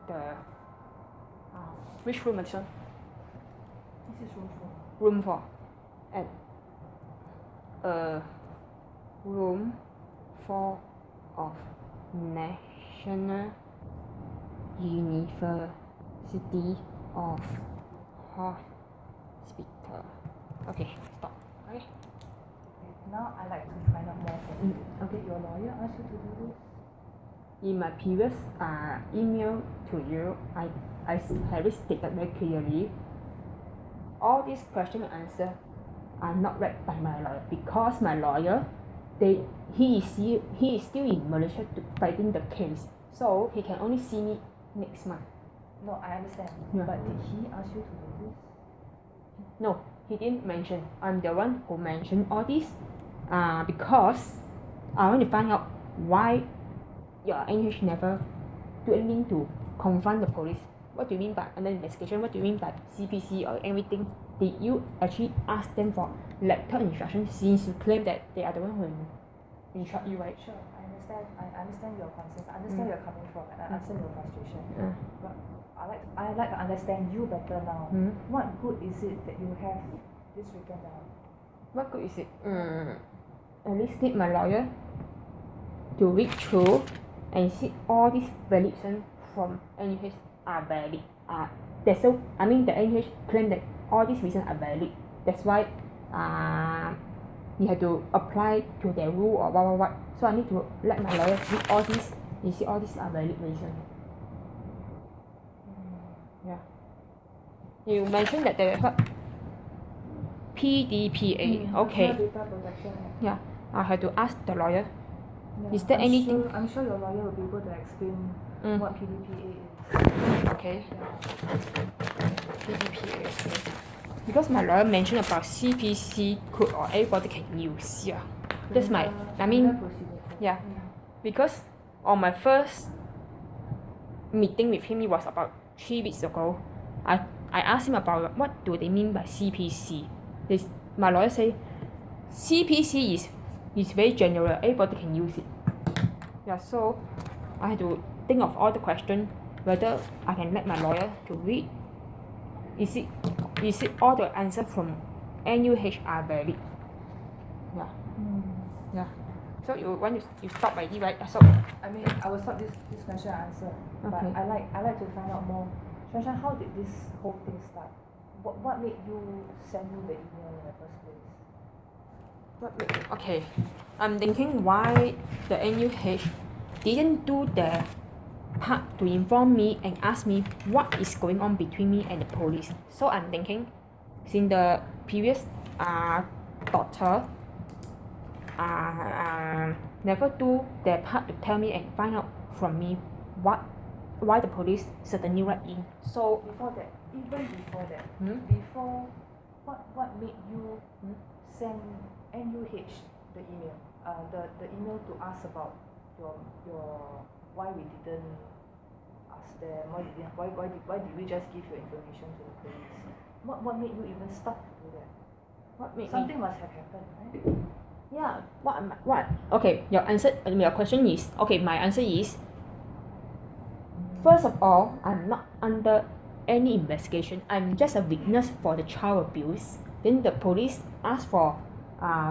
the which room, Madison? This is room 4. Room 4 at room 4 of National University of Hospital. Okay, stop. Okay. Now I'd like to find out more from you. Okay. Did your lawyer ask you to do this? In my previous email to you, I have stated very clearly all these question and answer are not read by my lawyer because my lawyer he is still in Malaysia fighting the case, so he can only see me next month. No, I understand. Yeah. But did he ask you to do this? No, he didn't mention. I'm the one who mentioned all this because I want to find out why your NH never do anything to confront the police. What do you mean by under investigation? What do you mean by CPC or anything? Did you actually ask them for letter instruction since you claim that they are the one who instruct you, right? Sure, I understand your concerns. I understand where you're coming from, and I understand your frustration. But I'd like to understand you better now. What good is it that you have this written down? What good is it? At least need my lawyer to read through and see all these valid reasons from NUH are valid. The NUH claim that all these reasons are valid. That's why you have to apply to their rule or what. So I need to let my lawyer read all these. You see all these are valid reasons. Yeah. You mentioned that there is what? PDPA. Okay. Personal Data Protection Act. Yeah. I have to ask the lawyer. Yeah, Is there anything? I'm sure your lawyer will be able to explain what PDPA is. Okay. Yeah. PDPA. Okay. Because my lawyer mentioned about CPC code or everybody can use. Yeah. That's my. Yeah. Because on my first meeting with him, it was about 3 weeks ago. I asked him about what do they mean by CPC. My lawyer say CPC is very general. Everybody can use it. Yeah. So I had to think of all the questions whether I can let my lawyer to read. Is it all the answer from NUH are valid? Yeah. Yeah. So you stop already, right? So I mean, I will stop this question and answer. Okay. But I like to find out more. Shanshan, how did this whole thing start? What made you send me the email in the first place? Okay, I'm thinking why the NUH didn't do their part to inform me and ask me what is going on between me and the police. So I'm thinking, since the previous doctor never do their part to tell me and find out from me why the police suddenly write in. So Before that, even before that, Hmm? before what made you send NUH the email, the email to ask about your why we didn't ask them, why did we just give your information to the police? What made you even stop to do that? what made Something must have happened, right? Yeah, what? Okay, your question is, okay, my answer is, first of all, I'm not under any investigation. I'm just a witness for the child abuse. Then the police asked for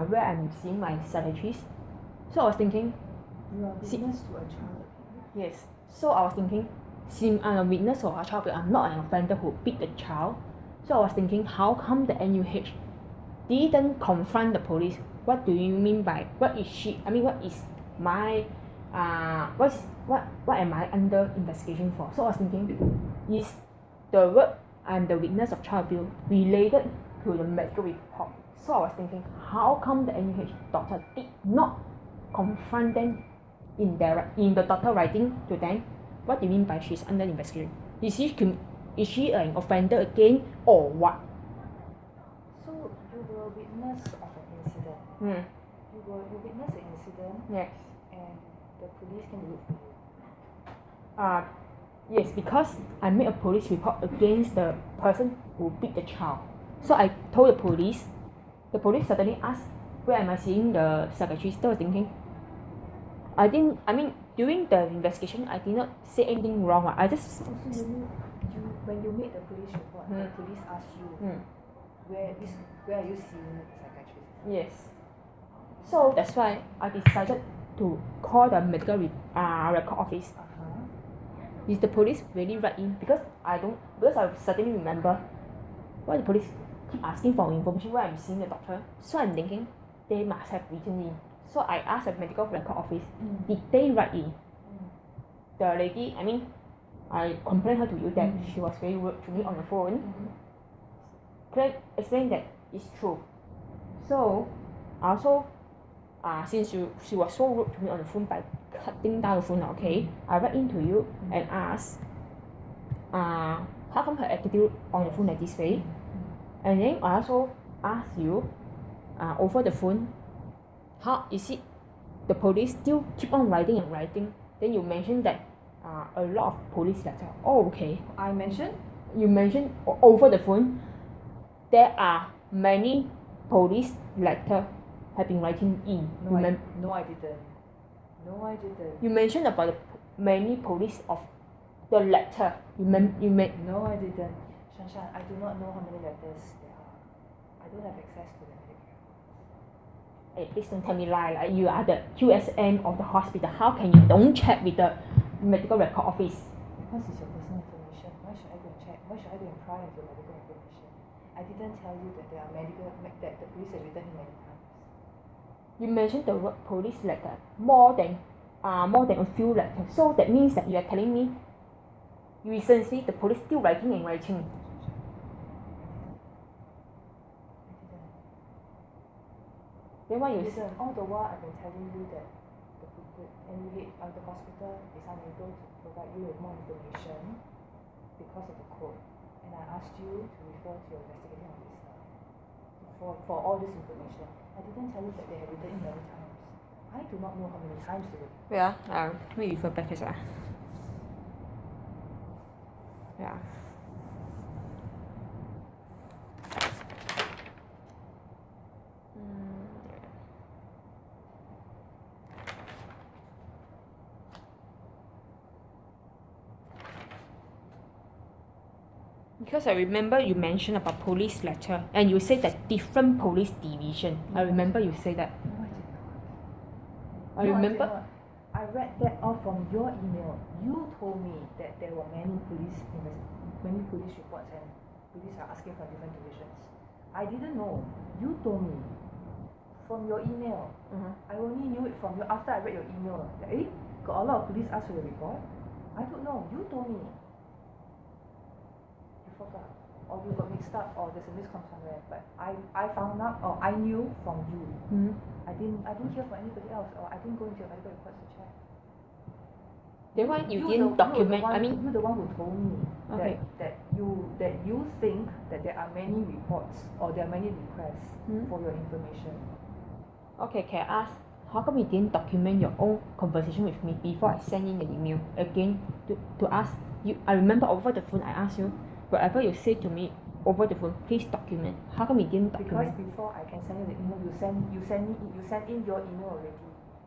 where I'm seeing my psychiatrist. So I was thinking, You are witness to a child abuse. yes. So I was thinking, since I'm a witness for a child abuse, I'm not an offender who beat the child. So I was thinking, how come the NUH didn't confront the police? What do you mean by what is she? I mean, what is my what am I under investigation for? So I was thinking, is the work I'm the witness of child abuse related to the medical report? So I was thinking, how come the NUH doctor did not confront them in the doctor writing to them? What do you mean by she's under investigation? Is she an offender again or what? So you were a witness of an incident. You witnessed an incident. Yes. And the police came to look for you. Yes, because I made a police report against the person who beat the child. So I told the police suddenly asked, where am I seeing the psychiatrist? So I was thinking, during the investigation, I did not say anything wrong. I just... So when you made the police report, the police asked you, where are you seeing the psychiatrist? Yes. So that's why I decided to call the medical record office. Is the police really write in? Because I suddenly remember why the police keep asking for information where I'm seeing the doctor. So I'm thinking they must have written in. So I asked the medical record office, did they write in? The lady, I complained her to you that she was very rude to me on the phone. Explain that it's true. So I also since she was so rude to me on the phone by cutting down the phone, okay, I write into you and ask how come her attitude on the phone like this way? And then I also ask you over the phone, how is it the police still keep on writing and writing? Then you mentioned that a lot of police letter. Oh, okay. You mentioned over the phone there are many police letter have been writing in. No, I didn't. You mentioned about the many police of the letter. No, I didn't. Shanshan, I do not know how many letters there are. I don't have access to them. Hey, please don't tell me lie. Like you are the QSM of the hospital. How can you don't check with the medical record office? Because it's your personal information. Why should I go and check? Why should I go and pry into your medical information? I didn't tell you that there are that the police have written in many times. You mentioned the word police letter more than a few letters. So that means that you are telling me recently the police still writing and writing. Then why you Listen, all the while I've been telling you that the hospital is unable to provide you with more information because of the code. And I asked you to refer to your investigating officer for all this information. I didn't tell you that they have written in many times. I do not know how many times they wrote. Yeah, let me refer back first. Yeah. Because I remember you mentioned about police letter and you said that different police division. I remember you say that. No, I did not. I read that off from your email. You told me that there were many police reports and police are asking for different divisions. I didn't know. You told me. from your email. Mm-hmm. I only knew it from you after I read your email. That, got a lot of police asked for your report. I don't know. You told me. You forgot. Or you got mixed up, or there's a miscom somewhere. But I found out, or I knew from you. Mm-hmm. I didn't hear from anybody else, or I didn't go into your medical records to check. Then why you didn't document? I mean, I mean, you're the one who told me okay. that you think that there are many reports or there are many requests for your information. Okay, can I ask, how come you didn't document your own conversation with me before I send in the email again to ask you? I remember over the phone I asked you, whatever you say to me over the phone, please document. How come you didn't document? Because before I can send you the email, you send in your email already.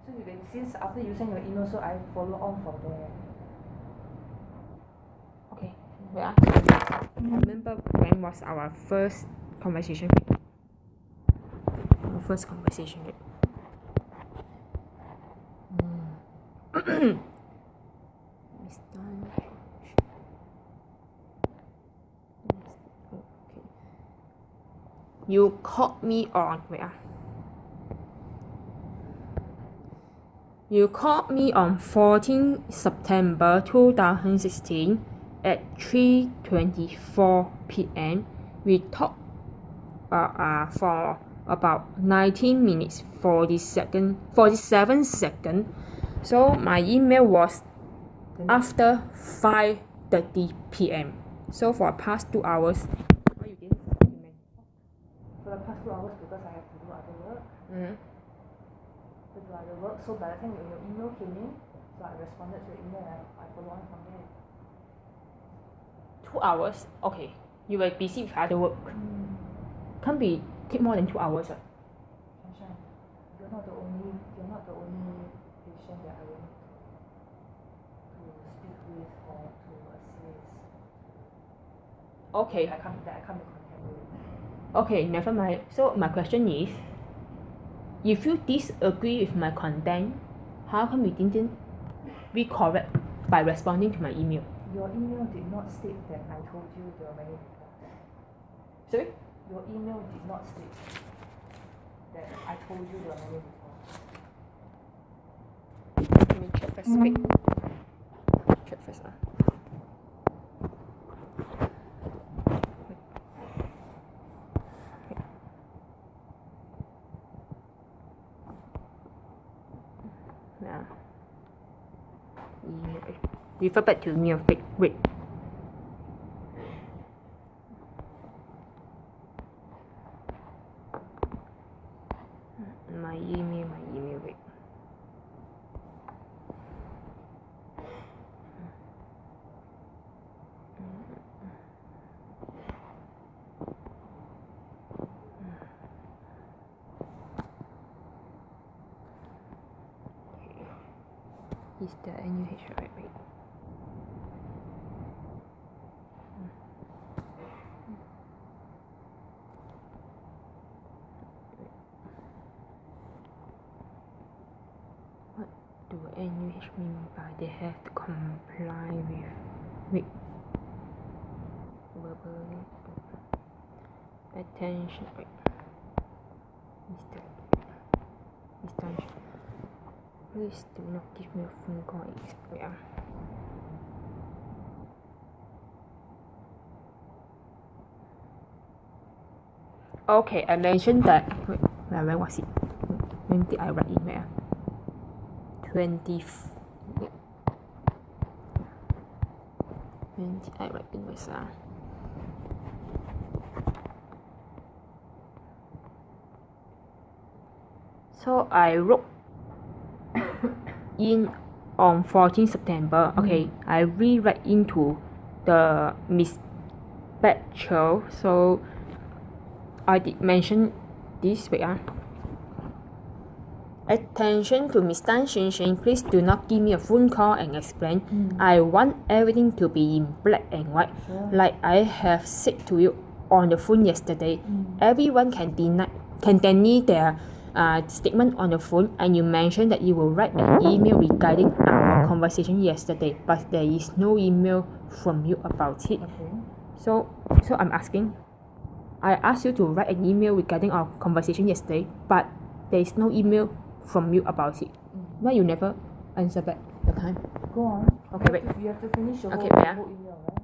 So since after you send your email, so I follow on from there. Okay, wait. I remember when was our first conversation. Our first conversation. You called me on You called me on 14 September 2016 at 3:24 p.m. We talked for about 19 minutes 47 seconds. So my email was after 5:30 p.m. So for the past 2 hours, why you didn't document? For the past 2 hours because I have to do other work. To do other work. So by the time your email came in, so I responded to your email and I follow on from there. 2 hours? Okay. You were busy with other work. Can't be take more than 2 hours. Sunshine, you're not the only patient that I want to speak with or to assist. Okay. That I come in contact with. Okay, never mind. So my question is, if you disagree with my content, how come you didn't recorrect by responding to my email? Your email did not state that I told you there were many reports. Sorry? Your email did not state that I told you there were many reports. Let me check first. Wait. Check first. Yeah. Refer back to me. Wait. My email, wait. Is there any right? Wait. What do NUH mean by they have to comply with verbally attention? Wait. Mr. Please do not give me a phone call. Wait. Okay, I mentioned that. Wait, where was it? When did I write email? 20. When did I write email? So I wrote in on 14 September. Okay, I rewrite into the Miss Batchel. So I did mention this way. Attention to Miss Tan Cheng, please do not give me a phone call and explain. I want everything to be in black and white. Sure. Like I have said to you on the phone yesterday. Everyone can deny their statement on the phone, and you mentioned that you will write an email regarding our conversation yesterday, but there is no email from you about it. Okay. So I'm asking, I asked you to write an email regarding our conversation yesterday, but there is no email from you about it. Why you never answer back the time? Go on. Okay, wait. You have to finish your Okay, whole, yeah. whole email, right?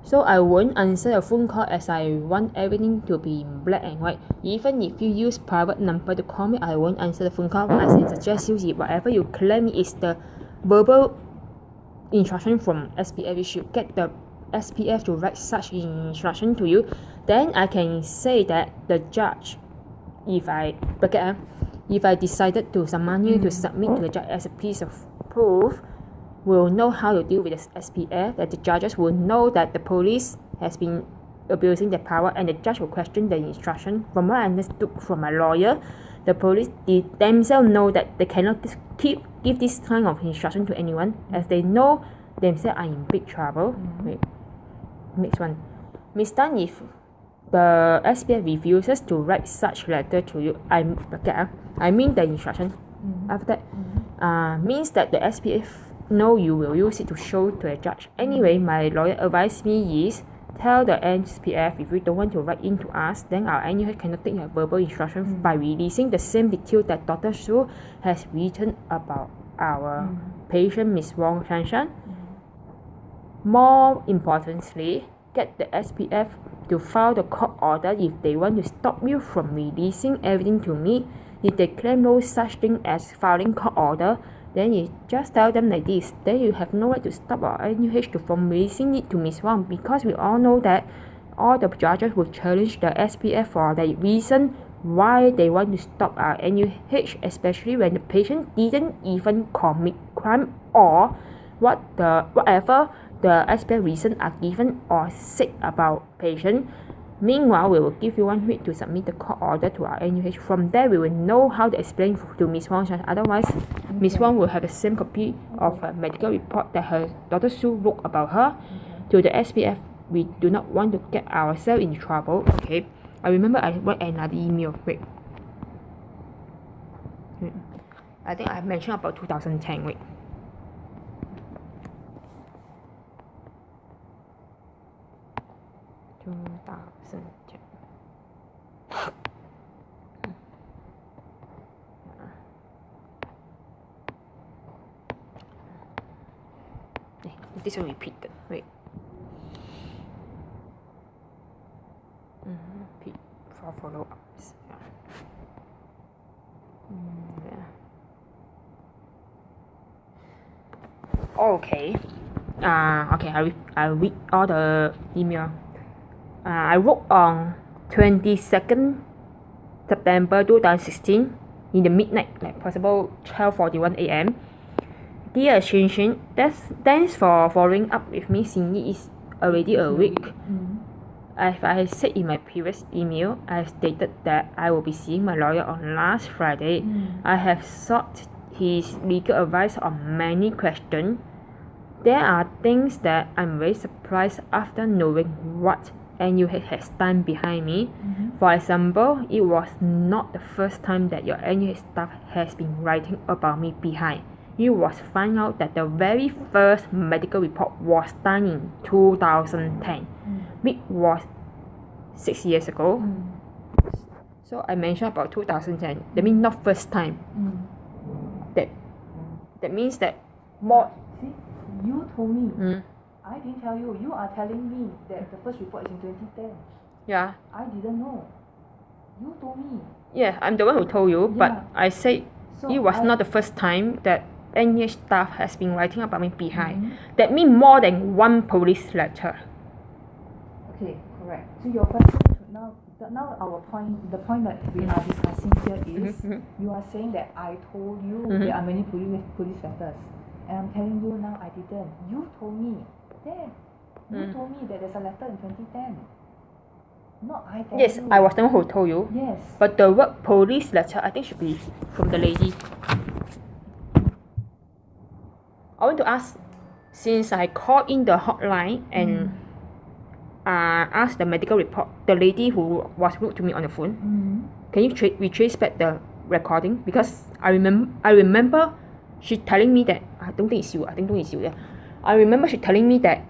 So I won't answer a phone call as I want everything to be in black and white. Even if you use private number to call me, I won't answer the phone call. I suggest you whatever you claim is the verbal instruction from SPF. You should get the SPF to write such instruction to you. Then I can say that the judge, if I decided to summon you to submit to the judge as a piece of proof, will know how to deal with the SPF, that the judges will know that the police has been abusing their power, and the judge will question the instruction. From what I understood from my lawyer, the police themselves know that they cannot give this kind of instruction to anyone, as they know themselves are in big trouble. Wait, next one. Miss Tan, if the SPF refuses to write such letter to you, I mean the instruction after that, means that the SPF know you will use it to show to a judge. Anyway, my lawyer advised me is tell the SPF if you don't want to write in to us, then our NUH cannot take your verbal instruction by releasing the same detail that Dr. Su has written about our patient, Miss Wong Shanshan. More importantly, get the SPF to file the court order if they want to stop you from releasing everything to me. If they claim no such thing as filing court order, then you just tell them like this. Then you have no right to stop our NUH from releasing it to Miss Wong, because we all know that all the judges will challenge the SPF for the reason why they want to stop our NUH, especially when the patient didn't even commit crime or whatever the SPF reason are given or said about patient. Meanwhile, we will give you 1 week to submit the court order to our NUH. From there, we will know how to explain to Miss Wong. Otherwise, Miss Wong will have the same copy of a medical report that her Dr. Su wrote about her to the SPF. We do not want to get ourselves in trouble. Okay, I remember I wrote another email. Wait. I think I mentioned about 2010. Wait. This will repeat. Wait. Repeat for follow-ups. Okay. Okay. I read all the email. I wrote on 22nd September 2016 in the midnight, like possible 12:41 a.m. Dear Shin, thanks for following up with me since it is already a week. As I said in my previous email, I stated that I will be seeing my lawyer on last Friday. I have sought his legal advice on many questions. There are things that I'm very surprised after knowing what NUH has done behind me. For example, it was not the first time that your NUH staff has been writing about me behind. It was found out that the very first medical report was done in 2010, which was 6 years ago. So I mentioned about 2010. That means not first time. That means that more. See, you told me. I didn't tell you. You are telling me that the first report is in 2010. Yeah. I didn't know. You told me. Yeah, I'm the one who told you, but I said it was not the first time that NUH staff has been writing about me behind. That means more than one police letter. Okay, correct. So your question now our point, the point that we are discussing here is you are saying that I told you there are many police letters, and I'm telling you now I didn't. You told me. You told me that there's a letter in 2010. Not I told you. Yes, I was the one who told you. Yes. But the word police letter, I think should be from the lady. I want to ask, since I called in the hotline and asked the medical report, the lady who was rude to me on the phone, can you retrace back the recording? Because I remember she telling me that I don't think it's you. Yeah. I remember she telling me that.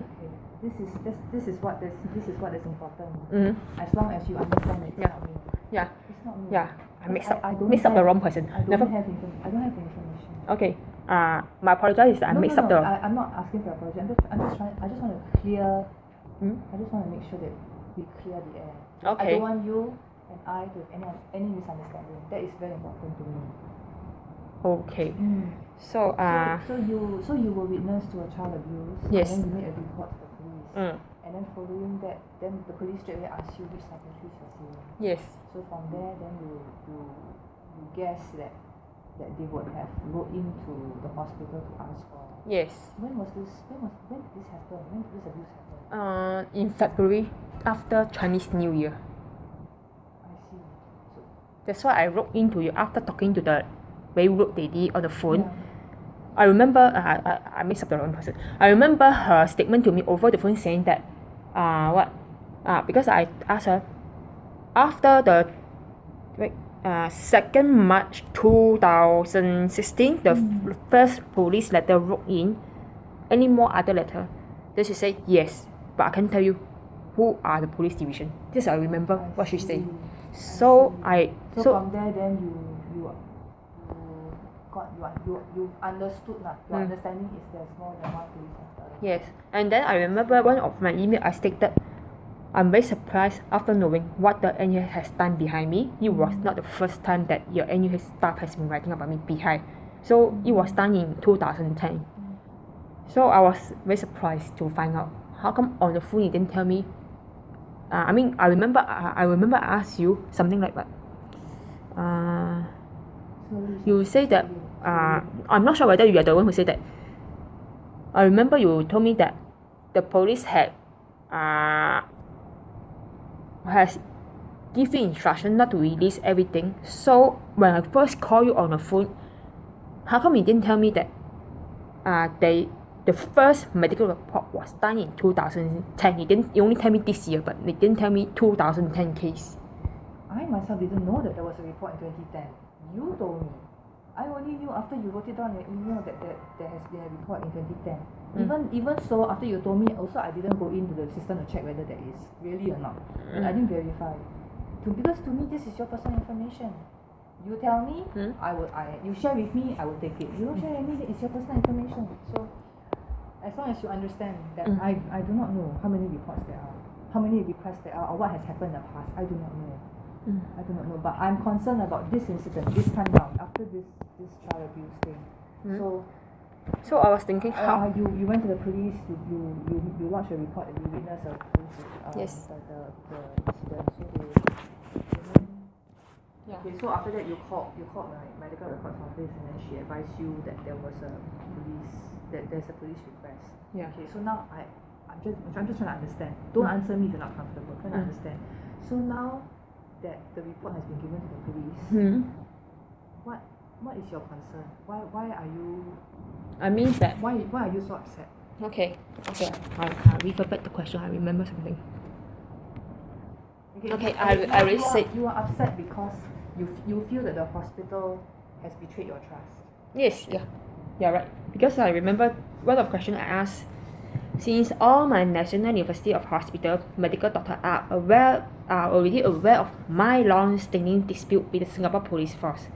This is what is important. As long as you understand it's not me. Yeah. It's not me. Yeah. I mixed up I don't the have- wrong person. I don't have the information. Okay. My apologies that I mixed up the. I'm not asking for apology. I just want to clear. Hmm? I just want to make sure that we clear the air. Okay. I don't want you and I to have any misunderstanding. That is very important to me. Okay. So So you were witness to a child abuse. Yes. And then you made a report to the police. Mm. And then following that, then the police straight away ask you which psychiatrist you're seeing. Yes. So from there, then you guess that they would have wrote into the hospital to ask for. Yes. When did this happen? When did this abuse happen? In February after Chinese New Year. I see. So That's why I wrote into you after talking to the very rude lady on the phone. yeah. I remember I mixed up the wrong person. I remember her statement to me over the phone saying that because I asked her after the 2nd March 2016 the first police letter wrote in, any more other letter? Then she said yes, but I can't tell you who are the police division. This I remember what she said. So from there, then you understood now. Your understanding is there's more than one police center. yes, and then I remember one of my email I stated, I'm very surprised after knowing what the NUS has done behind me. It was not the first time that your NUS staff has been writing about me behind. So it was done in 2010. So I was very surprised to find out how come on the phone you didn't tell me. I remember I asked you something like that. You say that I'm not sure whether you are the one who said that. I remember you told me that the police has given instruction not to release everything. So when I first called you on the phone, how come you didn't tell me that the first medical report was done in 2010? You only tell me this year, but you didn't tell me 2010 case. I myself didn't know that there was a report in 2010. You told me. I only knew after you wrote it down in your email that there has been a report in 2010. Even so, after you told me, also I didn't go into the system to check whether there is really or not. I didn't verify. Because to me, this is your personal information. You tell me, you share with me, I will take it. You don't share with me, it's your personal information. So, as long as you understand that I do not know how many reports there are, how many requests there are, or what has happened in the past. I do not know. I do not know, but I'm concerned about this incident this time round after this child abuse thing. So I was thinking how you went to the police, you lodged a report and you witnessed the Yes. the incident. So okay, so after that you called my medical records office and then she advised you that there's a police request. Yeah. Okay, so now I'm just trying to understand. Don't answer me if you're not comfortable. Trying to understand. So now that the report has been given to the police, what is your concern? Why are you? I mean that. Why are you so upset? Okay. I'll refer back the question. I remember something. Okay, I already said. You are upset because you feel that the hospital has betrayed your trust. Yes, yeah, right. Because I remember one of the questions I asked. Since all my National University of Hospital medical doctors are already aware of my long-standing dispute with the Singapore Police Force,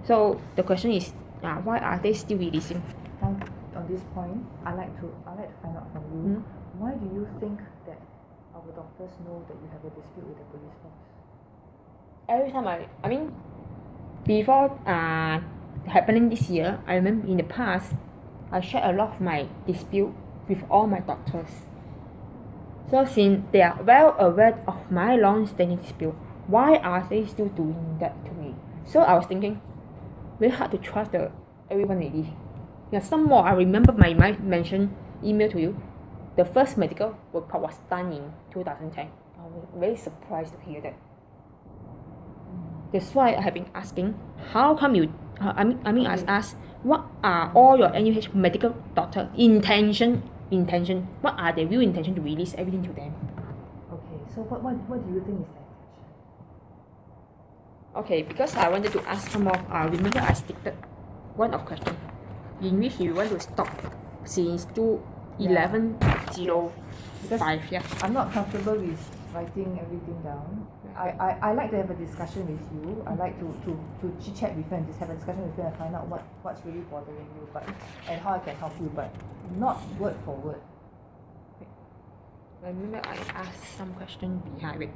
so the question is, why are they still releasing? Now, on this point, I'd like to find out from you. Why do you think that our doctors know that you have a dispute with the police force? Every time I mean, before happening this year, I remember in the past, I shared a lot of my dispute with all my doctors. So since they are well aware of my long-standing dispute, why are they still doing that to me? So I was thinking, very hard to trust everyone already. Yeah, some more. I remember my mentioned email to you. The first medical report was done in 2010. I was very surprised to hear that. That's why I have been asking, how come you? I asked, what are all your NUH medical doctor intention? What are their real intention to release everything to them? Okay, so what do you think is their intention? Okay, because I wanted to ask some more. Remember I stated one of question in which you want to stop since 11/05. Yeah. I'm not comfortable with writing everything down. I like to have a discussion with you. I like to chit chat with you and just have a discussion with you and find out what's really bothering you, and how I can help you, but not word for word. I remember I asked some question behind it.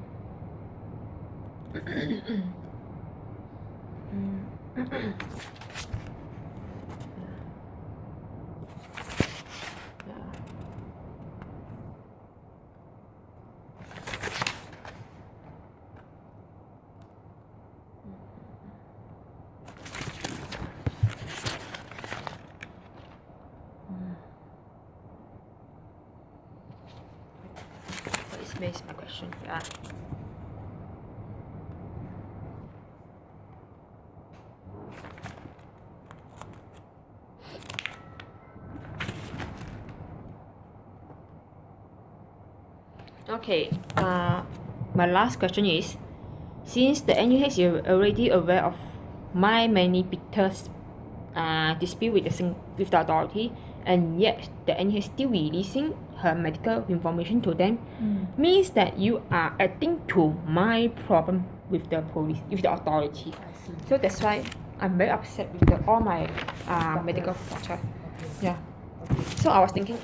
What is my question? Okay, my last question is, since the NUH is already aware of my many bitter dispute with the authority, and yet the NUH still releasing her medical information to them, means that you are adding to my problem with the police, with the authority. I see. So that's why I'm very upset with all my medical doctor. Yeah. Okay. So I was thinking,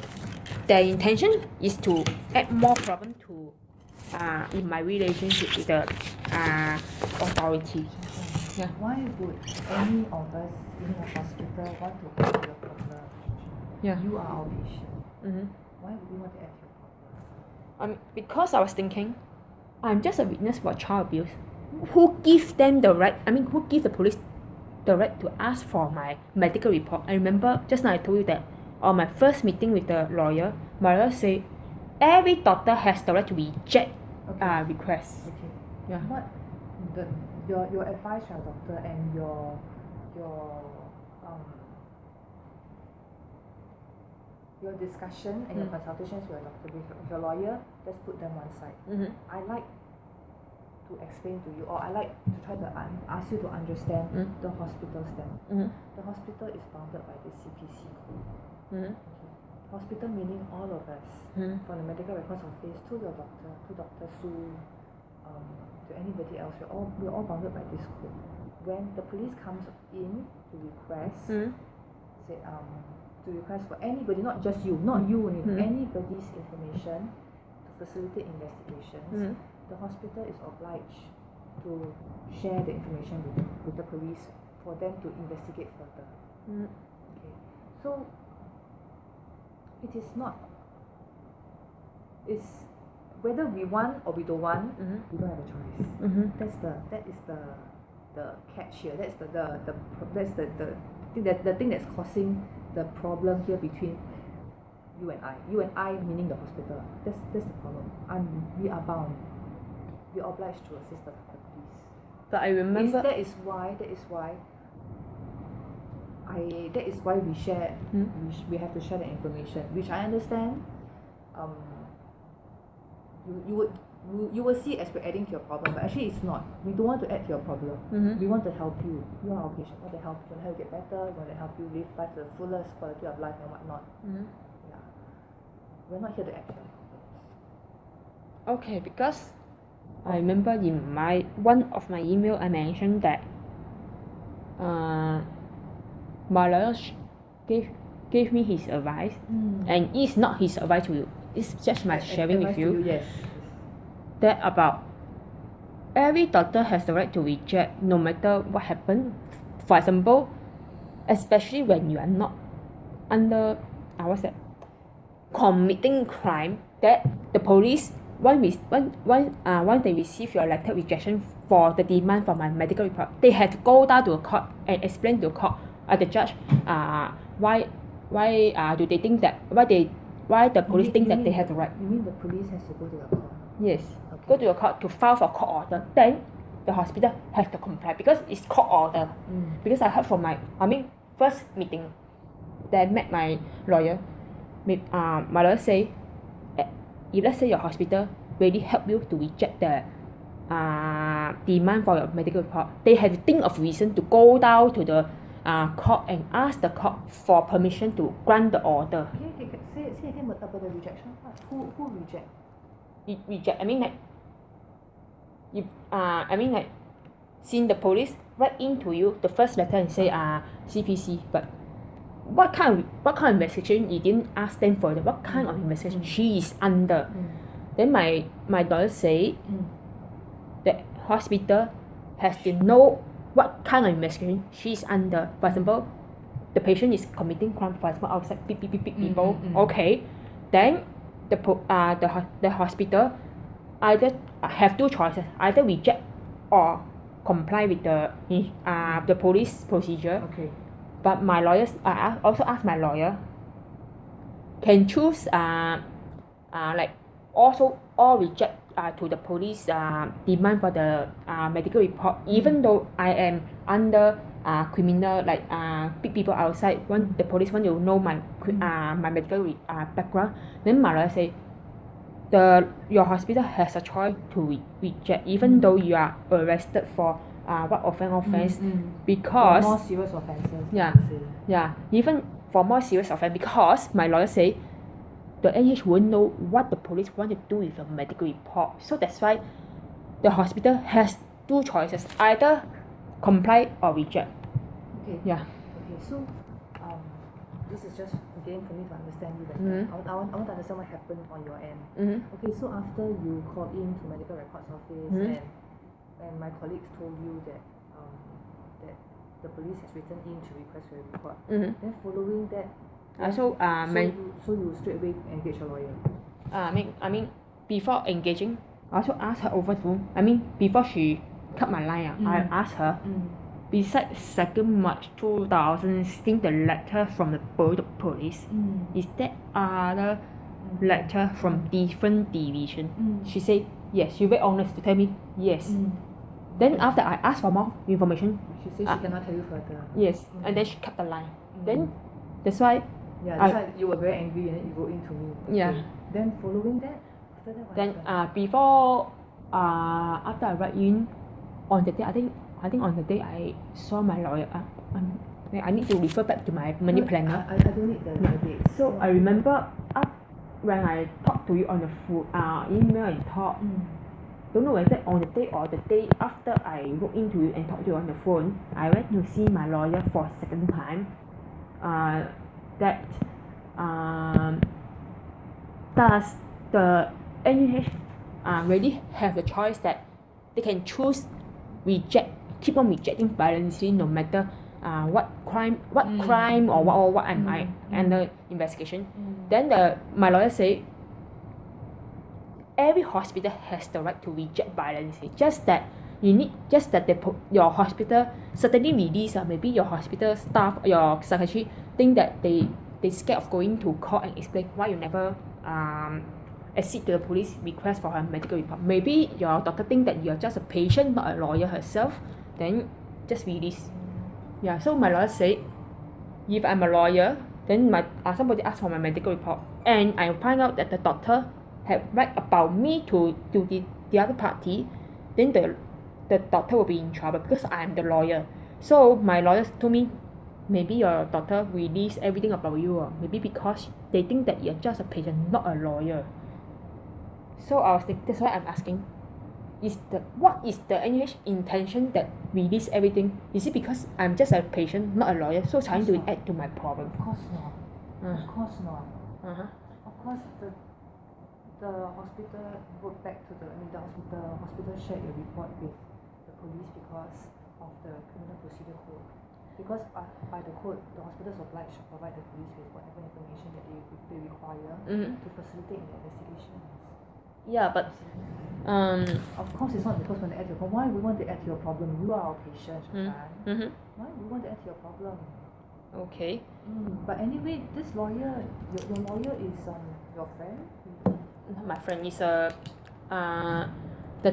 their intention is to add more problem to in my relationship with the authority. Yeah. Why would any of us in a hospital want to add your problem? Yeah. You are our patient. Mm-hmm. Why would you want to add your problem? Because I was thinking, I'm just a witness for child abuse. Who give them the right? Who give the police the right to ask for my medical report? I remember just now I told you that on my first meeting with the lawyer, my lawyer said every doctor has the right to reject requests. Okay. Yeah. What your advice to your doctor and your discussion and your consultations with your doctor, with your lawyer, let's put them one side. Mm-hmm. I like to explain to you, or I like to try to ask you to understand the hospital stand. Mm-hmm. The hospital is bounded by the CPC code. Mm-hmm. Okay. Hospital meaning all of us, from the medical records office to your doctor, to Dr. Su, to anybody else, we're all bounded by this code. When the police comes in to request, say to request for anybody, not just you, not you only, anybody's information to facilitate investigations, the hospital is obliged to share the information with the police for them to investigate further. Okay. So it is not. It's whether we want or we don't want, we don't have a choice. That is the catch here. That's the thing that's causing the problem here between you and I. You and I meaning the hospital. That's the problem. We are bound. We are obliged to assist the police. But I remember That is why we share. We have to share the information, which I understand. You will see as we're adding to your problem, but actually it's not. We don't want to add to your problem. We want to help you. You are our patient. We want to help you. We want to help you get better. We want to help you live life to the fullest, quality of life and whatnot. Yeah. We're not here to add to your problems. okay, because I remember in one of my email I mentioned that my lawyer gave me his advice, and it's not his advice to you. It's just my sharing with you. Yes. That about every doctor has the right to reject no matter what happened. For example, especially when you are not under committing crime, that the police once they receive your letter rejection for the demand for my medical report, they have to go down to a court and explain to the court the judge why do they think that why the police think that they have the right. You mean the police has to go to the court? Yes. Okay. Go to the court to file for court order. Then the hospital has to comply because it's court order. Because I heard from first meeting that I met my lawyer. My lawyer say, if let's say your hospital really help you to reject the demand for your medical report, they have to think of reason to go down to the court and ask the court for permission to grant the order. Okay. Say again about the rejection part. Who reject? Reject. if I mean like since the police write into you the first letter and say CPC, but what kind of investigation you didn't ask them for what kind of investigation she is under. Then my lawyer say the hospital has to know what kind of investigation she is under. For example, the patient is committing crime, for example, outside people. Okay, then the hospital either have two choices, either reject or comply with the police procedure. Okay. But my lawyers, I also asked my lawyer, can choose like also all reject to the police demand for the medical report, even though I am under criminal, like big people outside want the police want to know my my medical background. Then my lawyer say your hospital has a choice to reject even though you are arrested for what offense because for more serious offences. yeah, even for more serious offense, because my lawyer say the NH won't know what the police want to do with the medical report. So that's why the hospital has two choices, either comply or reject. Okay. Yeah. Okay, so this is just again for me to understand you better. I want to understand what happened on your end. Okay, so after you called in to medical records office and my colleagues told you that that the police has written in to request for a report. Then following that, So you straight away engage a lawyer. I mean before engaging, I also asked her over the phone. I mean before she cut my line, I asked her. Besides 2nd March 2016, the letter from the police, is there other letter from different division? She said yes. She very honest to tell me yes. Then after I asked for more information, she said she cannot tell you further. Yes, and then she cut the line. Then that's why. Yeah, that's why you were very angry and then you go into me. Okay. Yeah. Then following that, after that what happened? Before after I write in on the day, I think on the day I saw my lawyer. I need to refer back to my money planner. I don't need the date. So I remember when I talked to you on the email and talk. Don't know whether on the day or the day after I wrote into you and talked to you on the phone, I went to see my lawyer for a second time. That does the NUH really have the choice that they can choose keep on rejecting violently no matter what crime or what am I under investigation. Then my lawyer say every hospital has the right to reject violence. Just that your hospital certainly release maybe your hospital staff, your secretary think that they scared of going to court and explain why you never accede to the police request for her medical report. Maybe your doctor think that you're just a patient, not a lawyer herself, then just release. Yeah, so my lawyer said if I'm a lawyer, then somebody asked for my medical report and I find out that the doctor had write about me to the other party, then the doctor will be in trouble because I'm the lawyer. So my lawyers told me maybe your doctor release everything about you, maybe because they think that you're just a patient, not a lawyer. So I was thinking, that's why I'm asking, what is the NUH intention that release everything? Is it because I'm just a patient, not a lawyer, so trying to add to my problem? Of course not. Of course not. Of course the hospital wrote back to the hospital shared your report with the police because of the criminal procedure code. Because by the code, the hospital is obliged to provide the police with whatever information that they require to facilitate the investigations. Yeah, but of course it's not because when they add to your problem. Why we want to add to your problem? You are our patient, Why we want to add to your problem? Okay. But anyway, this lawyer, your lawyer is your friend? My friend is the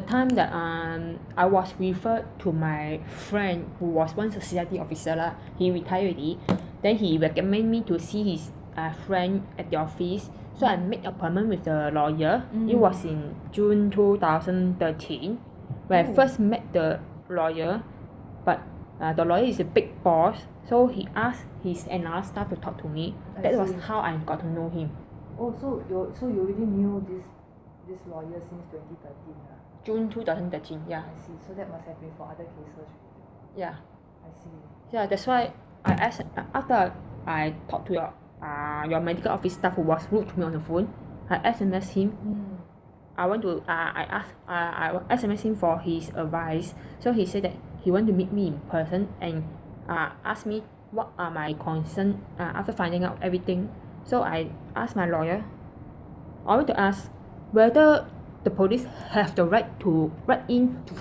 time that I was referred to my friend who was once a CID officer lah. He retired already. Then he recommended me to see his friend at the office. So I made an appointment with the lawyer. It was in June 2013 when I first met the lawyer. But the lawyer is a big boss, so he asked his another staff to talk to me. That was how I got to know him. Oh, so you already knew this lawyer since 2013. June 2013. Yeah. I see. So that must have been for other cases. Yeah. I see. Yeah, that's why I asked after I talked to your medical office staff who was rude to me on the phone. I SMS him. I want to I SMS him for his advice. So he said that he want to meet me in person and ask me what are my concerns after finding out everything. So I asked my lawyer. I want to ask whether the police have the right to write in to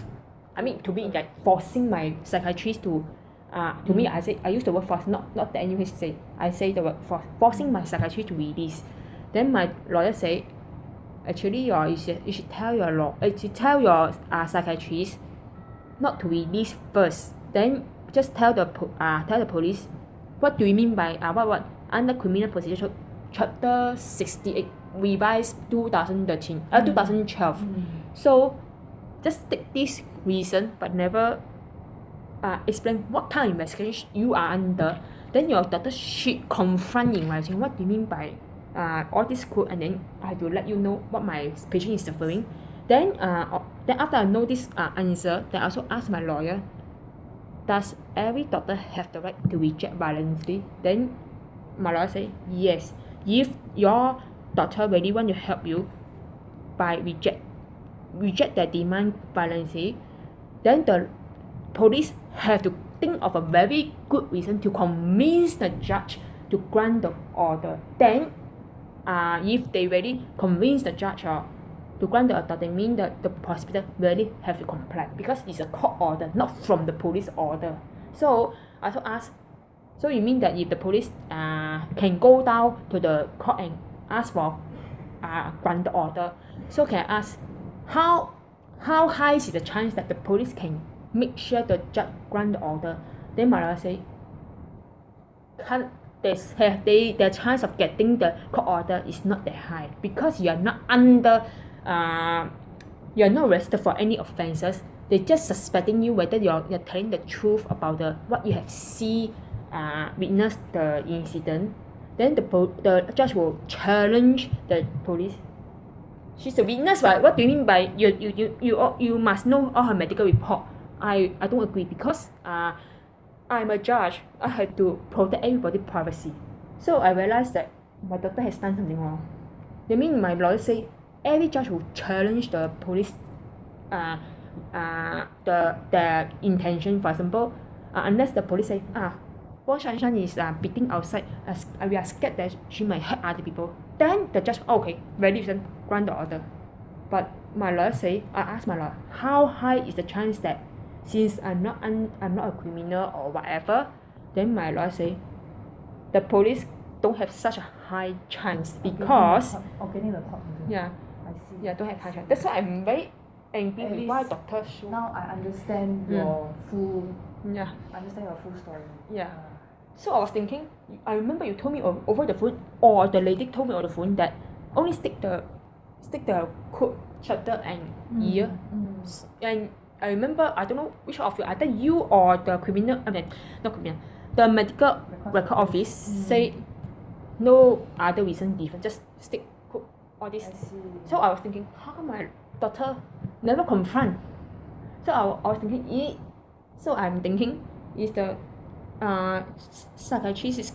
be like forcing my psychiatrist to me I use the word force, not that anyone say. I say the word forcing my psychiatrist to release. Then my lawyer say actually you should tell your psychiatrist not to release first. Then just tell the police what do you mean by what under criminal procedure chapter 68 revised 2012. So just take this reason but never explain what kind of investigation you are under. Then your doctor should confront in writing what do you mean by all this code, and then I have to let you know what my patient is suffering. Then after I know this answer, then I also ask my lawyer, does every doctor have the right to reject violently? Then my lawyer say yes. If your doctor really want to help you by reject their demand violently, then the police have to think of a very good reason to convince the judge to grant the order. Then if they really convince the judge to grant the order, they mean that the hospital really have to comply because it's a court order, not from the police order. So I also ask, so you mean that if the police can go down to the court and ask for grant the order, so can I ask how high is the chance that the police can make sure the judge grant the order? Then my lawyer say their chance of getting the court order is not that high because you are not you are not arrested for any offences. They just suspecting you whether you're telling the truth about what you have seen, witnessed the incident. Then the judge will challenge the police. She's a witness, right? What do you mean by you must know all her medical report? I don't agree because I'm a judge. I have to protect everybody's privacy. So I realized that my doctor has done something wrong. That means my lawyer say every judge will challenge the police their intention. For example, unless the police say Wang Shanshan is beating outside, we are scared that she might hurt other people, then the judge okay, very reason, grant the order. But my lawyer say, I asked my lawyer, how high is the chance that since I'm not a criminal or whatever, then my lawyer say the police don't have such a high chance because getting the court order. Yeah, I see. Yeah, don't have high chance. That's why I'm very angry with why Dr. Su. Now I understand your full story. Yeah. So I was thinking, I remember you told me over the phone, or the lady told me on the phone that only stick the code chapter and year. And I remember, I don't know which of you, either you or the the medical record office say no other reason given, just stick code all this. So I was thinking, how come my doctor never confront? So I was thinking, so I'm thinking, is the psychiatrist is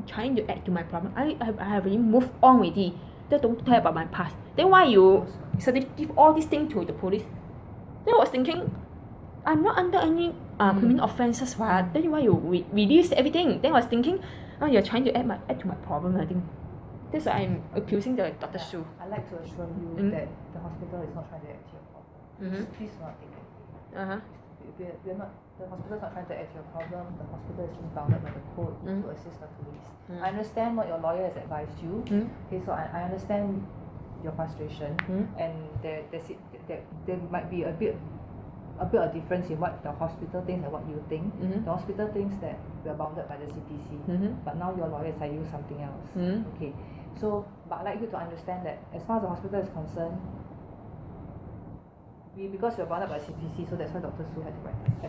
trying to add to my problem. I have already moved on already. They don't care about my past. Then why you suddenly give all these things to the police? Then I was thinking, I'm not under any criminal offences, right? Then why you release everything? Then I was thinking, you're trying to add to my problem. I think that's why I'm accusing the Dr. Su. I'd like to assure you that the hospital is not trying to add to your problem. Please do not think that. The hospital is not trying to add to your problem. The hospital is being bounded by the code to assist the police. I understand what your lawyer has advised you. Okay, so I understand your frustration, and there might be a bit of difference in what the hospital thinks and what you think. The hospital thinks that we are bounded by the CPC, but now your lawyer is telling you something else. Okay, so but I'd like you to understand that as far as the hospital is concerned, because we're bounded by CPC, so that's why Dr. Su had to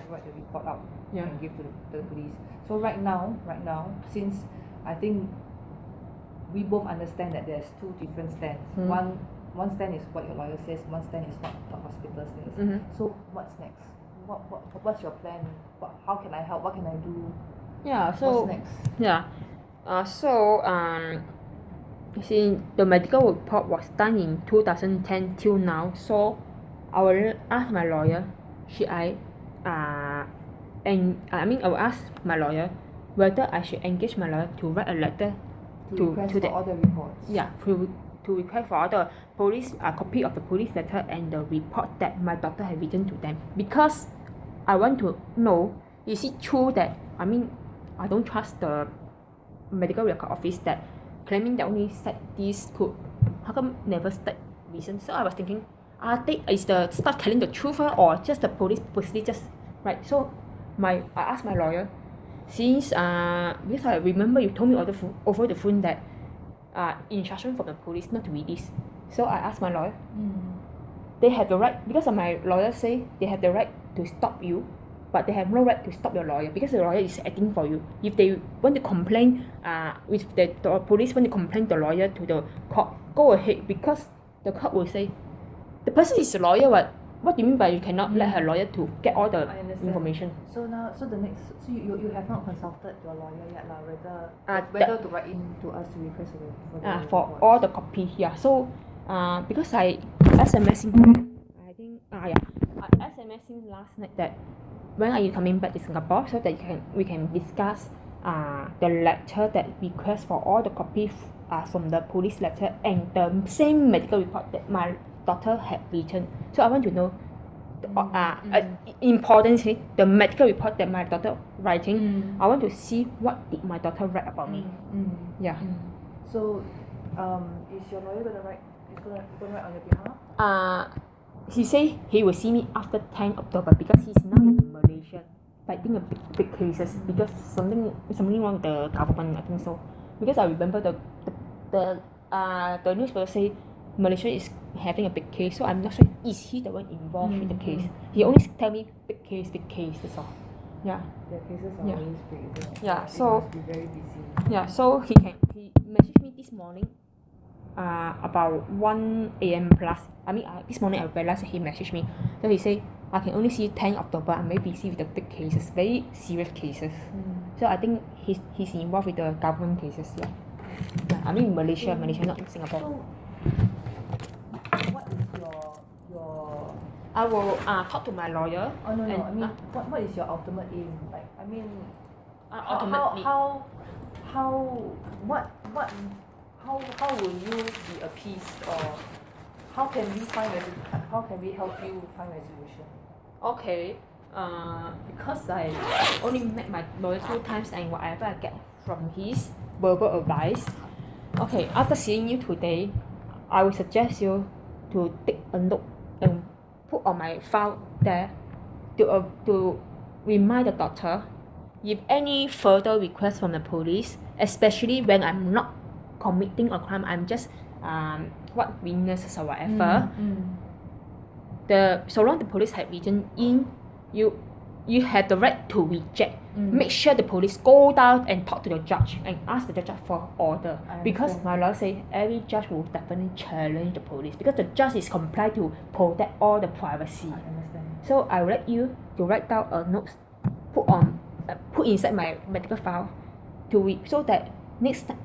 write the report out and give to the police. So right now, since I think we both understand that there's two different stands. One one stand is what your lawyer says, one stand is what the hospital says. Mm-hmm. So what's next? What's your plan? How can I help? What can I do? Yeah, so What's next? yeah. You see, the medical report was done in 2010 till now. So I will ask my lawyer, I will ask my lawyer whether I should engage my lawyer to write a letter to request for all the reports. Yeah, to request for all the police copy of the police letter and the report that my doctor had written to them, because I want to know, is it true that I don't trust the medical record office that claiming that only said this could, how come never state reason? So I was thinking, is the staff telling the truth or just the police purposely just right? So I asked my lawyer, since because I remember you told me over the phone that instruction from the police not to release. So I asked my lawyer, they have the right, because my lawyer say they have the right to stop you, but they have no right to stop your lawyer because the lawyer is acting for you. If they want to complain, if the police want to complain the lawyer to the court, go ahead, because the court will say the person is a lawyer. What do you mean by you cannot let her lawyer to get all the information? So you have not consulted your lawyer yet whether to write in to us to request for all the copy. Yeah. So because I SMSing, I think I SMSing last night that when are you coming back to Singapore, so that we can discuss the letter that requests for all the copies from the police letter and the same medical report that my daughter had written. So I want to know importantly the medical report that my daughter writing. I want to see what did my daughter write about me. Yeah. So is your lawyer gonna write on your behalf? He say he will see me after 10 October because he's now in Malaysia fighting a big cases because something wrong with the government, I think so. Because I remember the newspaper say Malaysia is having a big case, so I'm not sure is he the one involved with the case. He only tell me big case, that's all. Yeah. Their cases are always big, isn't it? Yeah. They So must be very busy. yeah. So he messaged me this morning. About 1 a.m. plus. This morning I realized he messaged me. So he say I can only see 10 October. I'm very busy with the big cases, very serious cases. So I think he's involved with the government cases. Yeah. Malaysia, not in Singapore. So what is your I will talk to my lawyer. Oh no, what is your ultimate aim? Ultimately, how will you be appeased, or how can we help you find resolution? Okay. Because I only met my lawyer 2 times and whatever I get from his verbal advice. Okay, after seeing you today, I will suggest you to take a note and put on my file there to remind the doctor if any further requests from the police, especially when I'm not committing a crime, I'm just witnesses or whatever. So long the police had written in, you have the right to reject. Make sure the police go down and talk to the judge and ask the judge for order. Because my lawyer say every judge will definitely challenge the police because the judge is compliant to protect all the privacy. I understand. So I would like you to write down a note, put inside my medical file, so that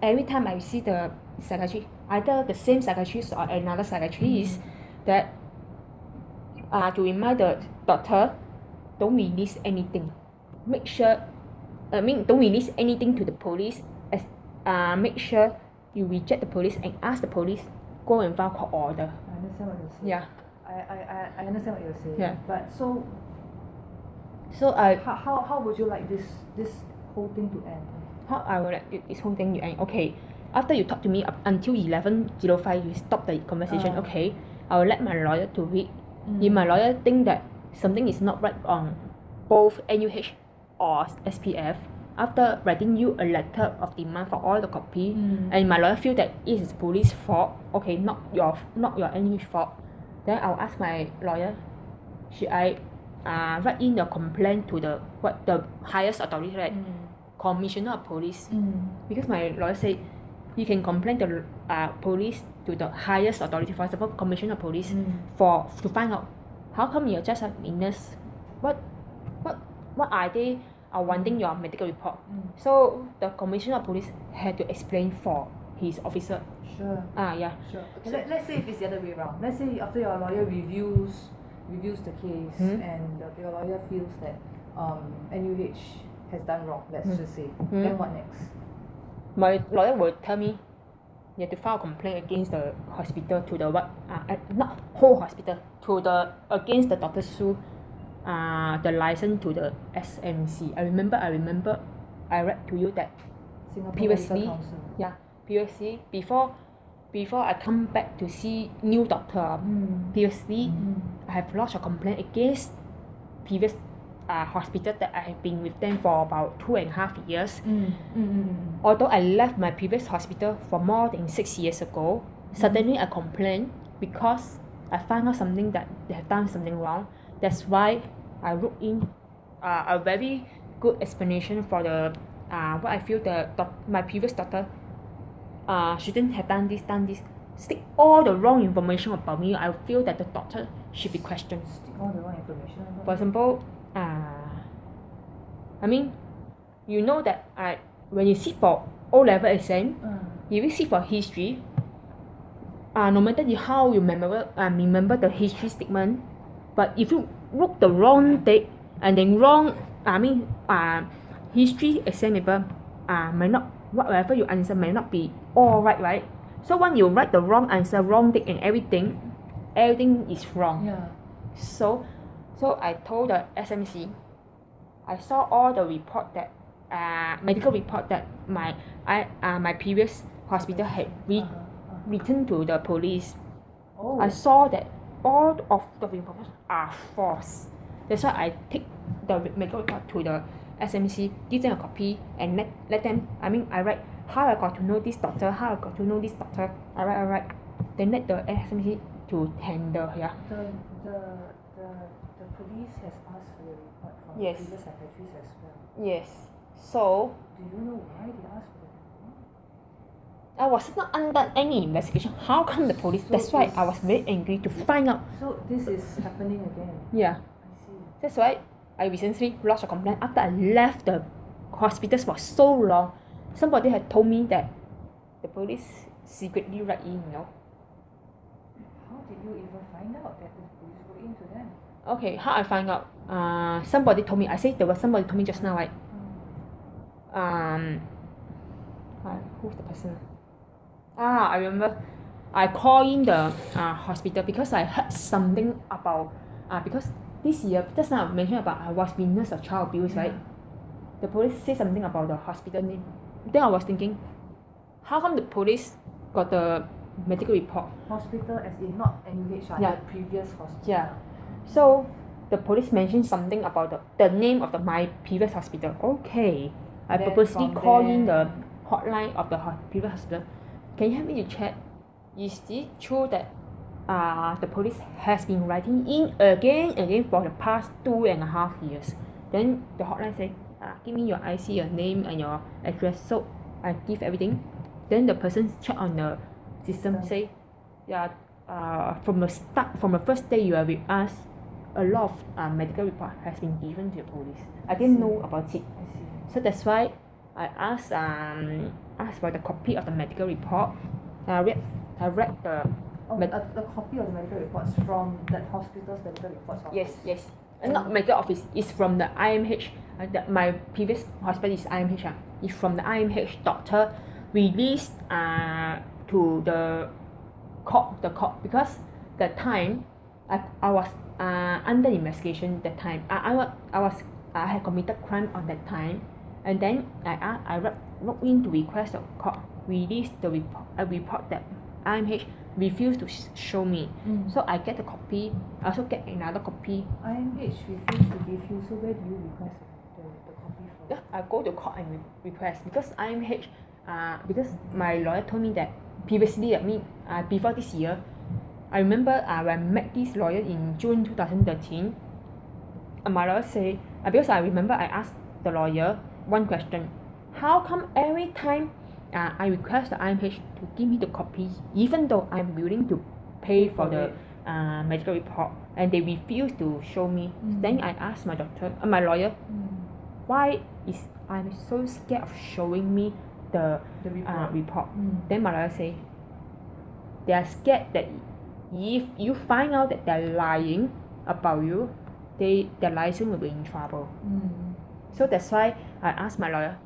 every time I see the psychiatrist, either the same psychiatrist or another psychiatrist, that to remind the doctor, don't release anything. Don't release anything to the police. Make sure you reject the police and ask the police go and file court order. I understand what you're saying. Yeah. I understand what you're saying. Yeah. But so how would you like this whole thing to end? How I would like this whole thing to end? Okay. After you talk to me up until 11:05, you stop the conversation. Okay. I will let my lawyer to read. If my lawyer think that something is not right on both NUH or SPF, after writing you a letter of demand for all the copy, and my lawyer feel that it is police fault, okay, not your NUH fault, then I'll ask my lawyer, should I write in the complaint to the highest authority, like Commissioner of Police, because my lawyer say you can complain the police to the highest authority, for example, commissioner of police, to find out how come you're just a nurse, what are they wanting your medical report. So the commissioner of police had to explain for his officer. Sure. Yeah. Sure. Okay, let's say if it's the other way around. Let's say after your lawyer reviews the case and your lawyer feels that NUH has done wrong, let's just say. Then what next? My lawyer will tell me you have to file a complaint against the hospital to the not whole hospital, to the against the Dr. Su, the license to the SMC. I remember I read to you that Singapore previously, Medical Council. previously before I come back to see new doctor, previously I have lodged a complaint against previous hospital that I have been with them for about 2.5 years. Although I left my previous hospital for more than 6 years ago, suddenly I complained because I found out something that they have done something wrong. That's why I wrote in a very good explanation for the what I feel my previous doctor shouldn't have done this. Stick all the wrong information about me. I feel that the doctor should be questioned. Stick all the wrong information. For example, I mean, you know that when you sit for O-level exam, if you sit for history, no matter how you remember the history statement, but if you wrote the wrong date and then history exam paper might not, whatever you answer might not be all right? So when you write the wrong answer, wrong date and everything is wrong. Yeah. So I told the SMC, I saw all the report that medical report that my previous hospital had written to the police. I saw that all of the reports are false. That's why I take the medical report to the SMC, give them a copy and let them, I write how I got to know this doctor, I write. Then let the SMC to handle. Yeah. The police has asked for the report from Yes. previous psychiatrists as well. Yes. So Do you know why they asked for the report? I was not under any investigation. How come the police? So That's why I was very angry to find out. So this is happening again. Yeah. I see. That's why I recently lodged a complaint after I left the hospitals for so long. Somebody had told me that the police secretly write in, How did you even find out that the police were into them? Okay, how I find out? Somebody told me. I said there was somebody told me just now, right? Who's the person? I remember. I called in the hospital because I heard something about because this year, just now I mentioned about I was witness of child abuse, right? The police said something about the hospital name. Then I was thinking, how come the police got the medical report? Hospital as in not NUH, Yeah. the previous hospital. Yeah. So the police mentioned something about the name of my previous hospital. Okay. I Then purposely from called in there- the hotline of the previous hospital. Can you help me to check? Is it true that the police has been writing in again for the past 2.5 years? Then the hotline say, give me your IC, your name and your address. So I give everything. Then the person check on the system, say, from the first day you are with us, a lot of medical report has been given to the police. I didn't know about it. I see. So that's why I asked for the copy of the medical report. I read the the copy of the medical reports from that hospital's medical reports office. yes. Not medical office. It's from the IMH. My previous hospital is IMH. It's from the IMH doctor released to the court because that time I was under investigation that time. I had committed crime on that time, and then I wrote in to request the court release the report that IMH refused to show me. So I get a copy. I also get another copy. IMH refused to give you, so where do you request the copy from? Yeah, I go to court and request because IMH because my lawyer told me that previously before this year, I remember when I met this lawyer in June 2013. My lawyer say because I remember I asked the lawyer one question: how come every time I request the IMH to give me the copy, even though I'm willing to pay for the medical report, and they refuse to show me. Then I asked my my lawyer, why is I'm so scared of showing me the report. Then my lawyer say, they are scared that if you find out that they're lying about you, their license will be in trouble. So that's why I asked my lawyer,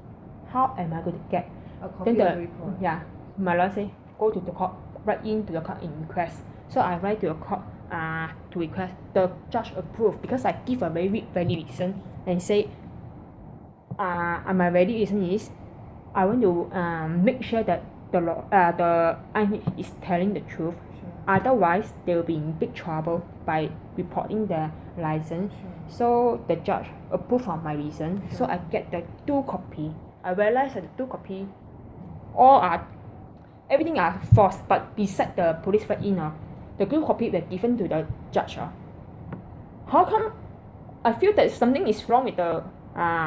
how am I going to get a copy of the report? Yeah, my lawyer say, go to the court, write in to the court and request. So I write to the court to request. The judge approved because I give a very valid reason and say, my valid reason is I want to make sure that the IMH is telling the truth. Otherwise, they will be in big trouble by reporting their license. So the judge approved of my reason. So I get the 2 copy. I realized that the 2 copy, everything are false. But beside the police write-in, the 2 copy were given to the judge. How come? I feel that something is wrong with the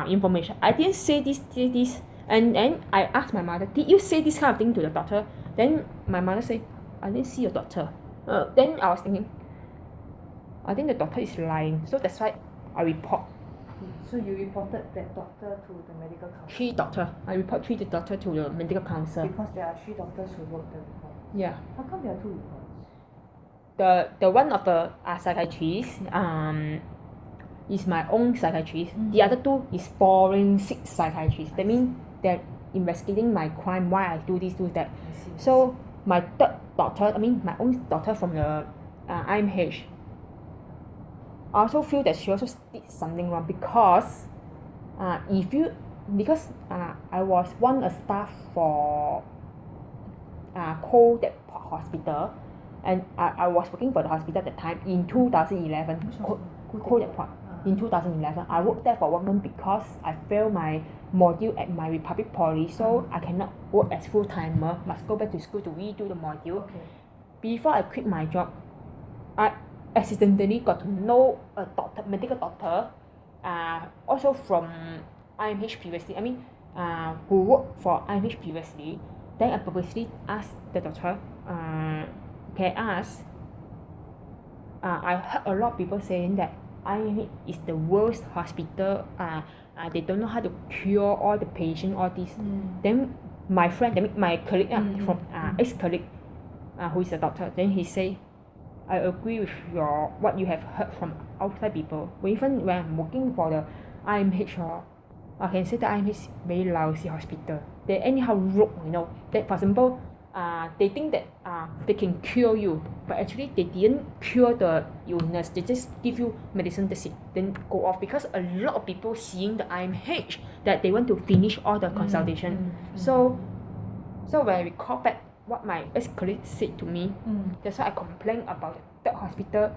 information. I didn't say this. And then I asked my mother, did you say this kind of thing to the doctor? Then my mother said, I didn't see your doctor. Then I was thinking, I think the doctor is lying. So that's why I report. So you reported that doctor to the medical council? 3 doctors. I report 3 doctors to the medical council. Because there are 3 doctors who wrote the report? Yeah. How come there are 2 reports? The one of the psychiatrist is my own psychiatrist. The other 2 is forensic psychiatrist. That means they're investigating my crime, why I do this, do that. So my 3rd doctor, my own doctor from the IMH, I also feel that she also did something wrong because I was a staff for that hospital, and I was working for the hospital at the time in 2011. In 2011, I worked there for 1 month because I failed my module at my Republic Poly, so I cannot work as full-timer, must go back to school to redo the module. Before I quit my job, I accidentally got to know a medical doctor, also from IMH previously, who worked for IMH previously. Then I purposely asked the doctor, can I ask, I heard a lot of people saying that IMH is the worst hospital, they don't know how to cure all the patients, all this. Then my friend, my colleague, from ex-colleague, who is a doctor, then he say, I agree with what you have heard from outside people. Even when I'm working for the IMH, I can say the IMH is very lousy hospital. They anyhow rogue, that for example, they think that they can cure you, but actually they didn't cure the illness. They just give you medicine, that's it, then go off. Because a lot of people seeing the IMH that they want to finish all the consultation. So when I recall back what my ex-colleague said to me, that's why I complained about that hospital.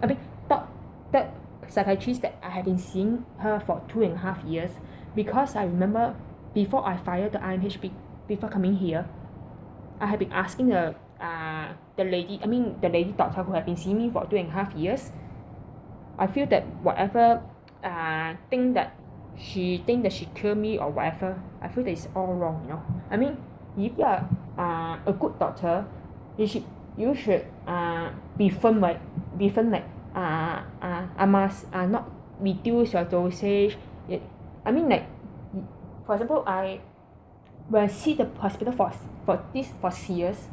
That psychiatrist that I have been seeing her for 2.5 years, because I remember before I fired the IMH, before coming here, I have been asking the lady doctor who have been seeing me for 2.5 years. I feel that whatever thing that she cured me or whatever, I feel that it's all wrong. If you are a good doctor, you should be firm, I must not reduce your dosage. For example, when I see the hospital for serious,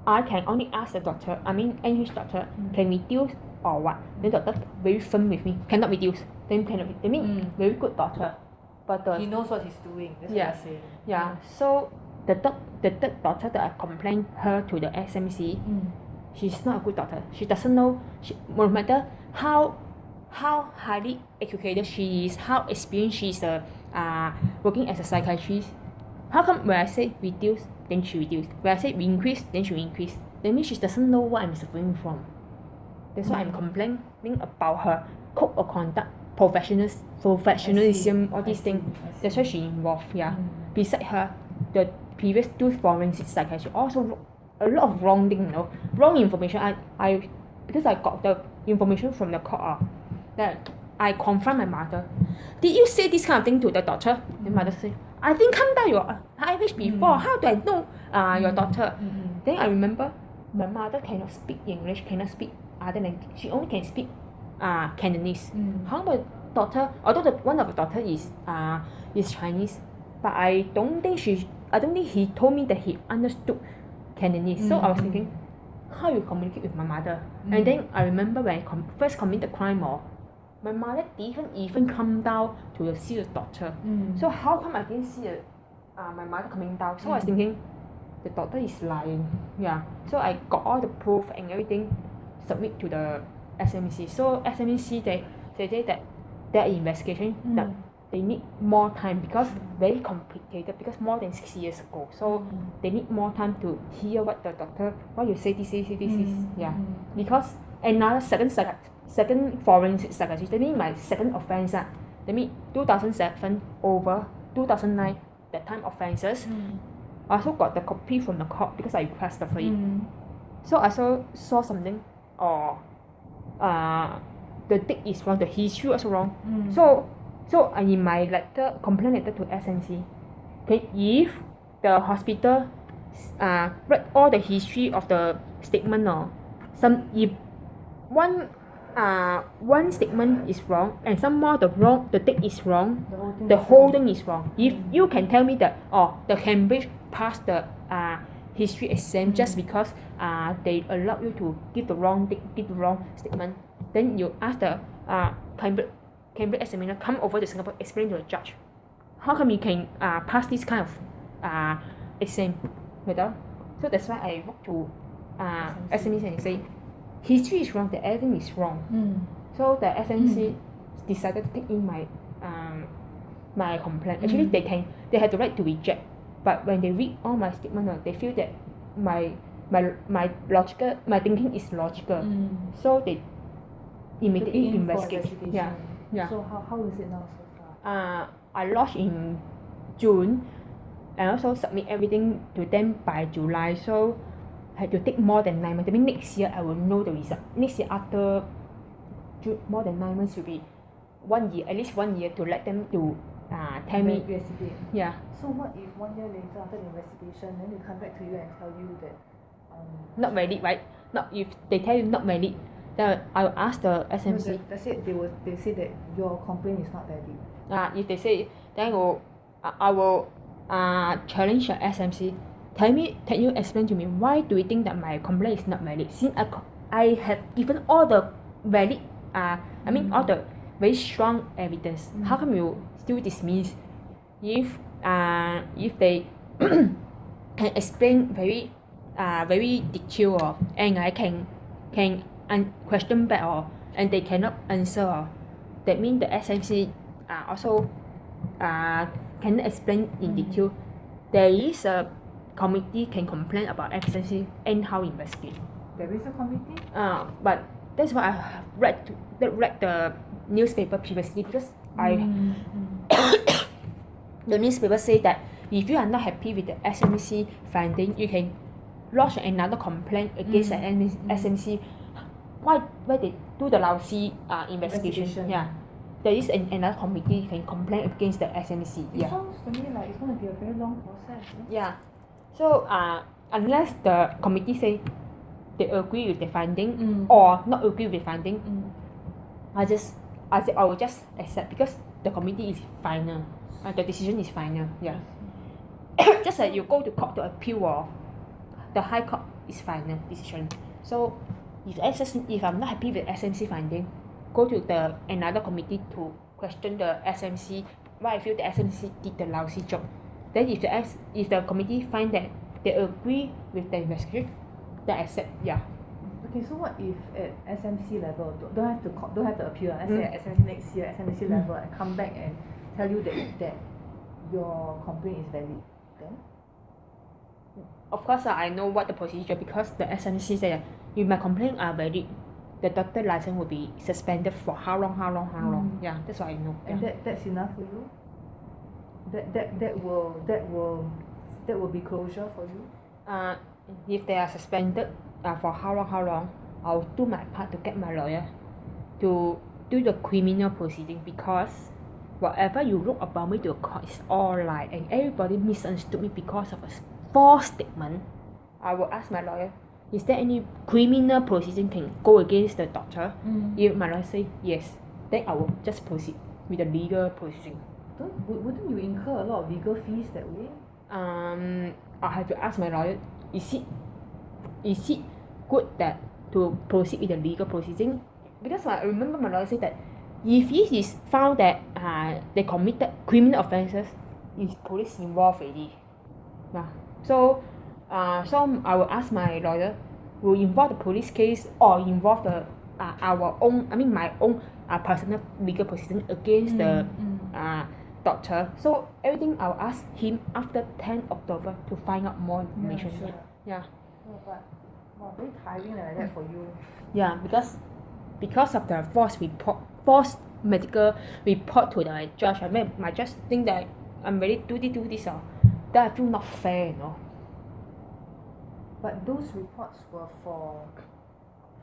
I can only ask the doctor, NH doctor, can reduce or what? Then doctor very firm with me, cannot reduce. Then cannot. Very good doctor. But he knows what he's doing. That's what I'm saying. Yeah. So the third doctor that I complained her to the SMC, she's not a good doctor. She doesn't know. No matter how highly educated she is, how experienced she is, working as a psychiatrist, how come when I say reduce, then she reduce? When I say increase, then she increase. That means she doesn't know what I'm suffering from. That's why I'm complaining about her code of conduct, professionalism, all these things. That's why she involved. Beside her, the previous 2 forensic psychiatrists also wrote a lot of wrong thing, wrong information. Because I got the information from the court, that I confront my mother. Did you say this kind of thing to the doctor? The mother said, I didn't come down your IH before. How do I know your daughter? Then I remember my mother cannot speak English, cannot speak other language. She only can speak Cantonese. How about daughter? Although one of the daughter is Chinese, but I don't think he told me that he understood Cantonese. So I was thinking, how you communicate with my mother? And then I remember when I first committed the crime, my mother didn't even come down to see the doctor. So how come I didn't see my mother coming down? So I was thinking, the doctor is lying. Yeah. So I got all the proof and everything, submit to the SMC. So SMC they say that their investigation that they need more time because very complicated, because more than 6 years ago. So they need more time to hear what the doctor, what you say this is. Yeah. Because another second forensic psychiatrist, that means my second offence, that means 2007 over 2009, that time offences. I also got the copy from the court because I requested for it. So I saw something, or the date is wrong, the history also wrong. So in my complaint letter to SNC, okay, if the hospital read all the history of the statement, or if one statement is wrong and some more the date is wrong, the whole thing is wrong. If you can tell me that the Cambridge passed the history exam just because they allow you to give the wrong date, give the wrong statement, then you ask the Cambridge examiner come over to Singapore, explain to the judge how come you can pass this kind of exam. So that's why I wrote to SMC and say history is wrong, the everything is wrong. So the SMC decided to take in my complaint. Actually they had the right to reject, but when they read all my statement, they feel that my thinking is logical. So they immediately investigate. Yeah. So how is it now so far? I lodged in June and also submit everything to them by July. So I had to take more than 9 months. I mean next year I will know the result. Next year after more than 9 months will be 1 year, at least 1 year to let them to tell me. Investigate. Yeah. So what if 1 year later after the investigation, then they come back to you and tell you that not valid, right? Not if they tell you not valid, then I will ask the SMC. No, that's it. They say that your complaint is not valid. If they say, then I will challenge the SMC. Can you explain to me why do you think that my complaint is not valid? Since I have given all the valid all the very strong evidence. How come you still dismiss? If they can explain very detailed, and I can question back, and they cannot answer, that means the SMC also can explain in detail. There is a committee can complain about SMC and how investigate. There is a committee? But that's what I read the newspaper previously, because the newspaper say that if you are not happy with the SMC finding, you can lodge another complaint against the SMC. Why they do the lousy investigation? Yeah, there is another committee you can complain against the SMC. It sounds to me like it's going to be a very long process. Yeah. So unless the committee say they agree with the finding or not agree with the finding, I will just accept, because the committee is final. The decision is final. Yeah. Just like you go to court to appeal, or the high court is final decision. So if I'm not happy with SMC finding, go to the another committee to question the SMC why I feel the SMC did the lousy job. Then if the committee find that they agree with the investigation, then I accept. Yeah. Okay, so what if at SMC level don't have to appeal? Let's say at SMC next year, SMC level, and come back and tell you that your complaint is valid, then? Of course, I know what the procedure, because the SMC said if my complaint are valid, the doctor license will be suspended for how long? Yeah, that's what I know. And that's enough for you? That will be closure for you? If they are suspended for how long, I'll do my part to get my lawyer to do the criminal proceeding, because whatever you wrote about me to the court is all lie and everybody misunderstood me because of a false statement, I will ask my lawyer, is there any criminal proceeding can go against the doctor? If my lawyer say yes, then I will just proceed with the legal proceeding. Wouldn't you incur a lot of legal fees that way? I have to ask my lawyer, is it good that to proceed with the legal proceeding? Because I remember my lawyer said that if it is found that they committed criminal offences, is police involved already. Yeah. So I will ask my lawyer, will involve the police case or involve the my own personal legal proceeding against the doctor. So everything I'll ask him after 10 October to find out more information. Yeah, sure. Yeah. Oh, but very tiring like that for you. Yeah, because of the false medical report to the judge. I mean, my judge think that I'm ready to do this. That I feel not fair, you know. But those reports were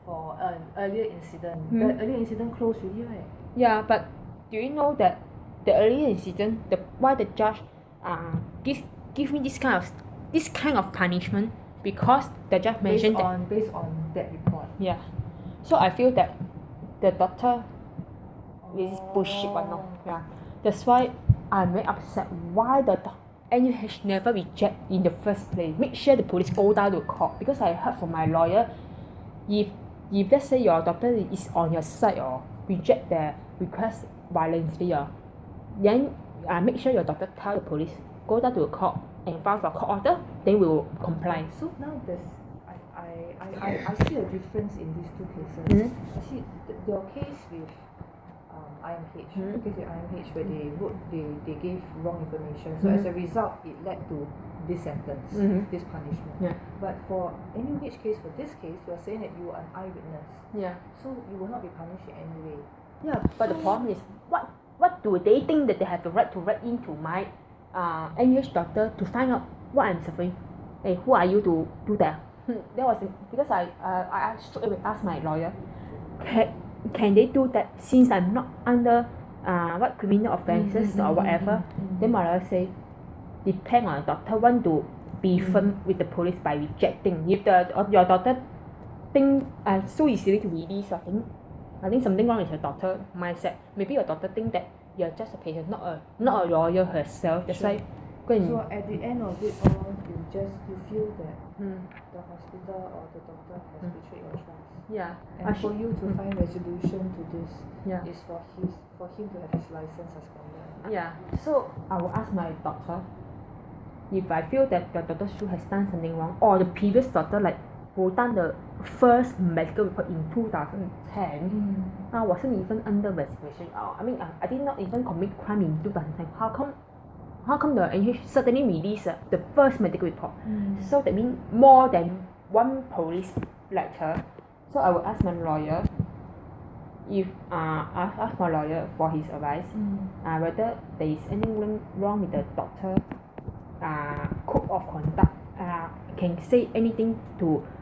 for an earlier incident. The earlier incident closed already, right? Yeah, but do you know that the earlier incident, why the judge give me this kind of punishment? Because the judge mentioned based on that report. Yeah. So I feel that the doctor is bullshit right now. Yeah. That's why I'm very upset why the NUH never reject in the first place. Make sure the police go down to court, because I heard from my lawyer, if let's say your doctor is on your side or reject the request violently, then make sure your doctor tell the police go down to the court and file for court order, then we will comply. So now I see a difference in these two cases. I see your case with IMH, the case with IMH where they gave wrong information. So as a result, it led to this sentence, this punishment. Yeah. But for NUH case, for this case, you are saying that you are an eyewitness. Yeah. So you will not be punished in any way. Yeah, but the problem is, what do they think that they have the right to write into my NUH doctor to find out what I'm suffering? Hey, who are you to do that? That was because I asked my lawyer, can they do that since I'm not under what criminal offences or whatever? Then my lawyer say, depend on the doctor want to be firm with the police by rejecting. If your doctor think so easily to release, I think something wrong with your doctor mindset. Maybe your doctor think that you're just a patient, not a lawyer herself. That's why. So at the end of it all, you feel that the hospital or the doctor has betrayed your trust. Yeah. And for you to find resolution to this is for him to have his license suspended. Yeah. So I will ask my doctor if I feel that the Dr. Su has done something wrong, or the previous doctor who done the first medical report in 2010, wasn't even under investigation. I did not even commit crime in 2010. How come the NH suddenly released the first medical report? So that means more than one police letter. So I will ask my lawyer ask my lawyer for his advice, whether there is anything wrong with the doctor code of conduct, can say anything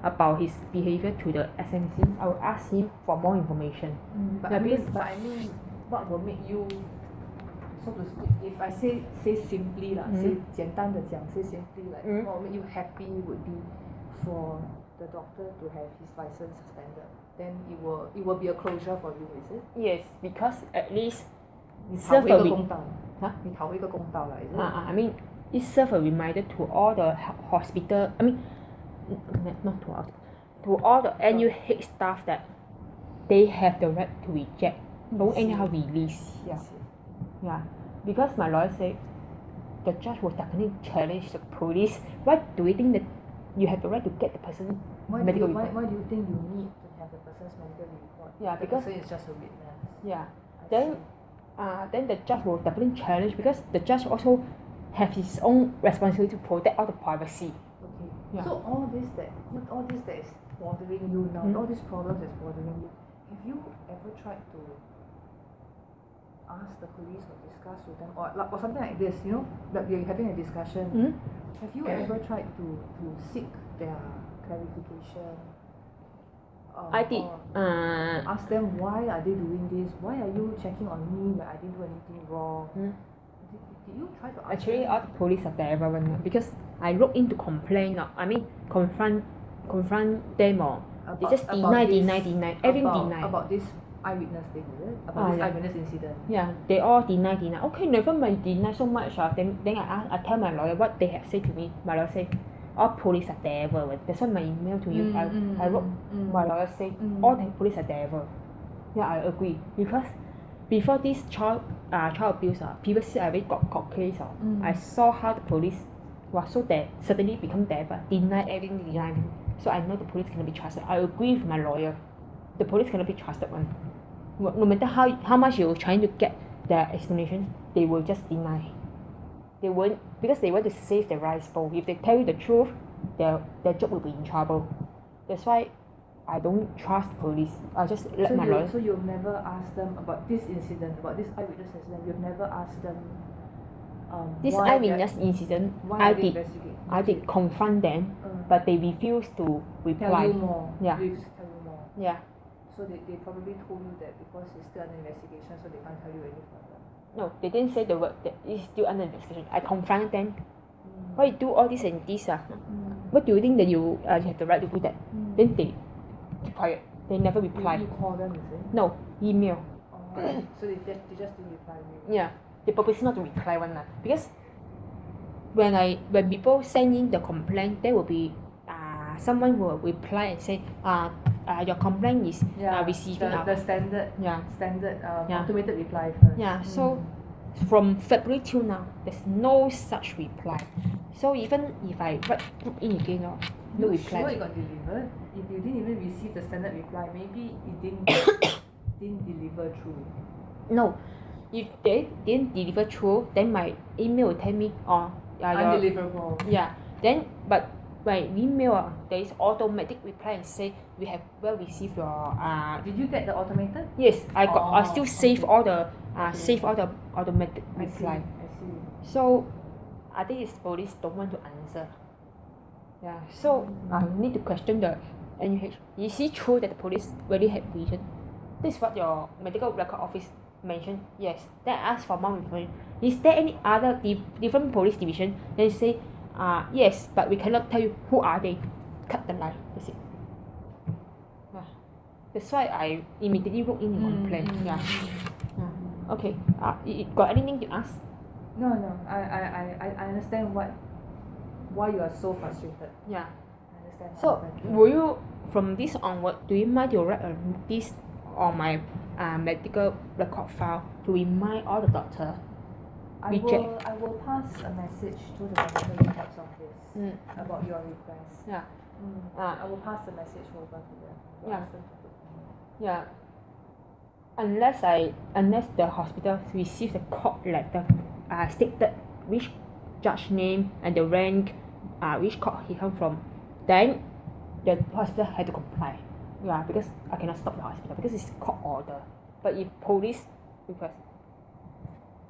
about his behavior to the SMC. I will ask him for more information. But I mean, what will make you, so to speak, if I say simply say 简单的讲 say simply what will make you happy would be for the doctor to have his license suspended. Then it will be a closure for you, is it? Yes, because at least it serve a 公道. 你讨一个公道 is it? I mean, it serves a reminder to all the hospital. Not to us, to all the NUH staff that they have the right to reject, don't anyhow release. Yeah, because my lawyer said the judge will definitely challenge the police. Why do you think that you have the right to get the person's medical report? Why do you think you need to have the person's medical report? Yeah, the because person is just a witness. Yeah. Then the judge will definitely challenge, because the judge also have his own responsibility to protect all the privacy. Okay. Yeah. So all this that is bothering you now, all these problems that's bothering you, have you ever tried to ask the police or discuss with them or something like this, that we're having a discussion? Have you ever tried to seek their clarification I did. Ask them why are they doing this? Why are you checking on me when I didn't do anything wrong? Did you try to ask Actually, them? all the police are there because I wrote in to complain. I mean, confront them or they just deny. Everything deny. About this eyewitness thing, is it? About this eyewitness incident. Yeah, they all deny. Okay, never mind deny so much. Then I tell my lawyer what they have said to me. My lawyer say, all police are devil. That's why my email to you. I wrote. My lawyer say all the police are devil. Yeah, I agree because before this child abuse previously I already got court case I saw how the police was so that suddenly become devil, deny everything. So I know the police cannot be trusted. I agree with my lawyer. The police cannot be trusted one. No matter how much you're trying to get their explanation, they will just deny. They won't, because they want to save the rice bowl. If they tell you the truth, their job will be in trouble. That's why I don't trust police. I just let my lawyer. So you've never asked them about this incident, about this eyewitness incident. You've never asked them. This eyewitness incident, I did confront them, but they refused to reply. Tell you more. Yeah. They refused to tell you more. Yeah. So they probably told you that because it's still under investigation, so they can't tell you any further. No, they didn't say the word that it's still under investigation. I confronted them. Why you do all this and this? What do you think that you have the right to do that? Then they keep quiet. They never reply. You call them, is it? No, email. So they just didn't reply you. Yeah, they purposely not to reply one because when people send in the complaint, there will be someone will reply and say your complaint is receiving the standard automated reply first. So from February till now there's no such reply. So even if I put in again no reply. Sure it got delivered? If you didn't even receive the standard reply, maybe it didn't deliver through. No, if they didn't deliver through, then my email will tell me undeliverable. Yeah, then but my email there is automatic reply and say we have well received your Did you get the automated? Yes, I got. I still save all the save all the automatic reply. I see. So I think it's police don't want to answer. Yeah, so I need to question the NUH. Is it true that the police really had vision? This is what your medical record office mentioned. Yes. Then I asked for more information. Is there any other different police division? Then say, yes, but we cannot tell you who are they. Cut the line. That's it. Yeah. That's why I immediately wrote in a complaint. Yeah. Okay. Got anything to ask? No. I understand why you are so frustrated. Yeah. I understand. So will you from this onward do you mind to write a notice on my medical record file to remind all the doctor? I will pass a message to the medical records office about your request. Yeah. I will pass the message over to them. Yeah. Yeah. Unless the hospital receives a court letter stated which judge name and the rank which court he come from, then the hospital had to comply. Yeah, because I cannot stop the hospital because it's court order. But if police request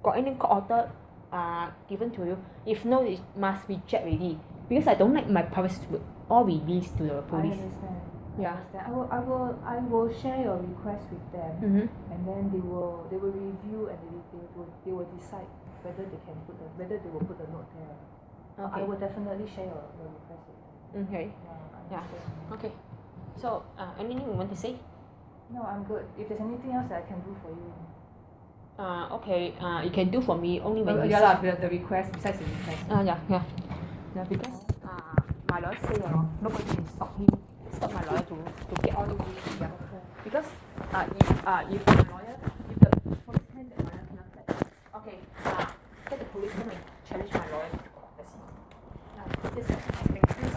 got any court order given to you, if no, it must reject already. Because I don't like my privacy would all released to the police. I understand. Yeah. I will share your request with them, and then they will review and they will decide whether they will put the note there. Okay. I will definitely share your request with them. Okay. Yeah. Okay. So anything you want to say? No, I'm good. If there's anything else that I can do for you. Okay. You can do for me only when you the request besides the request. Yeah, because my lawyer say nobody can stop my lawyer to get all the way. Yeah. Because if the police hand the lawyer cannot get, okay, let the police come and challenge my lawyer to court. That's it. Just thank you.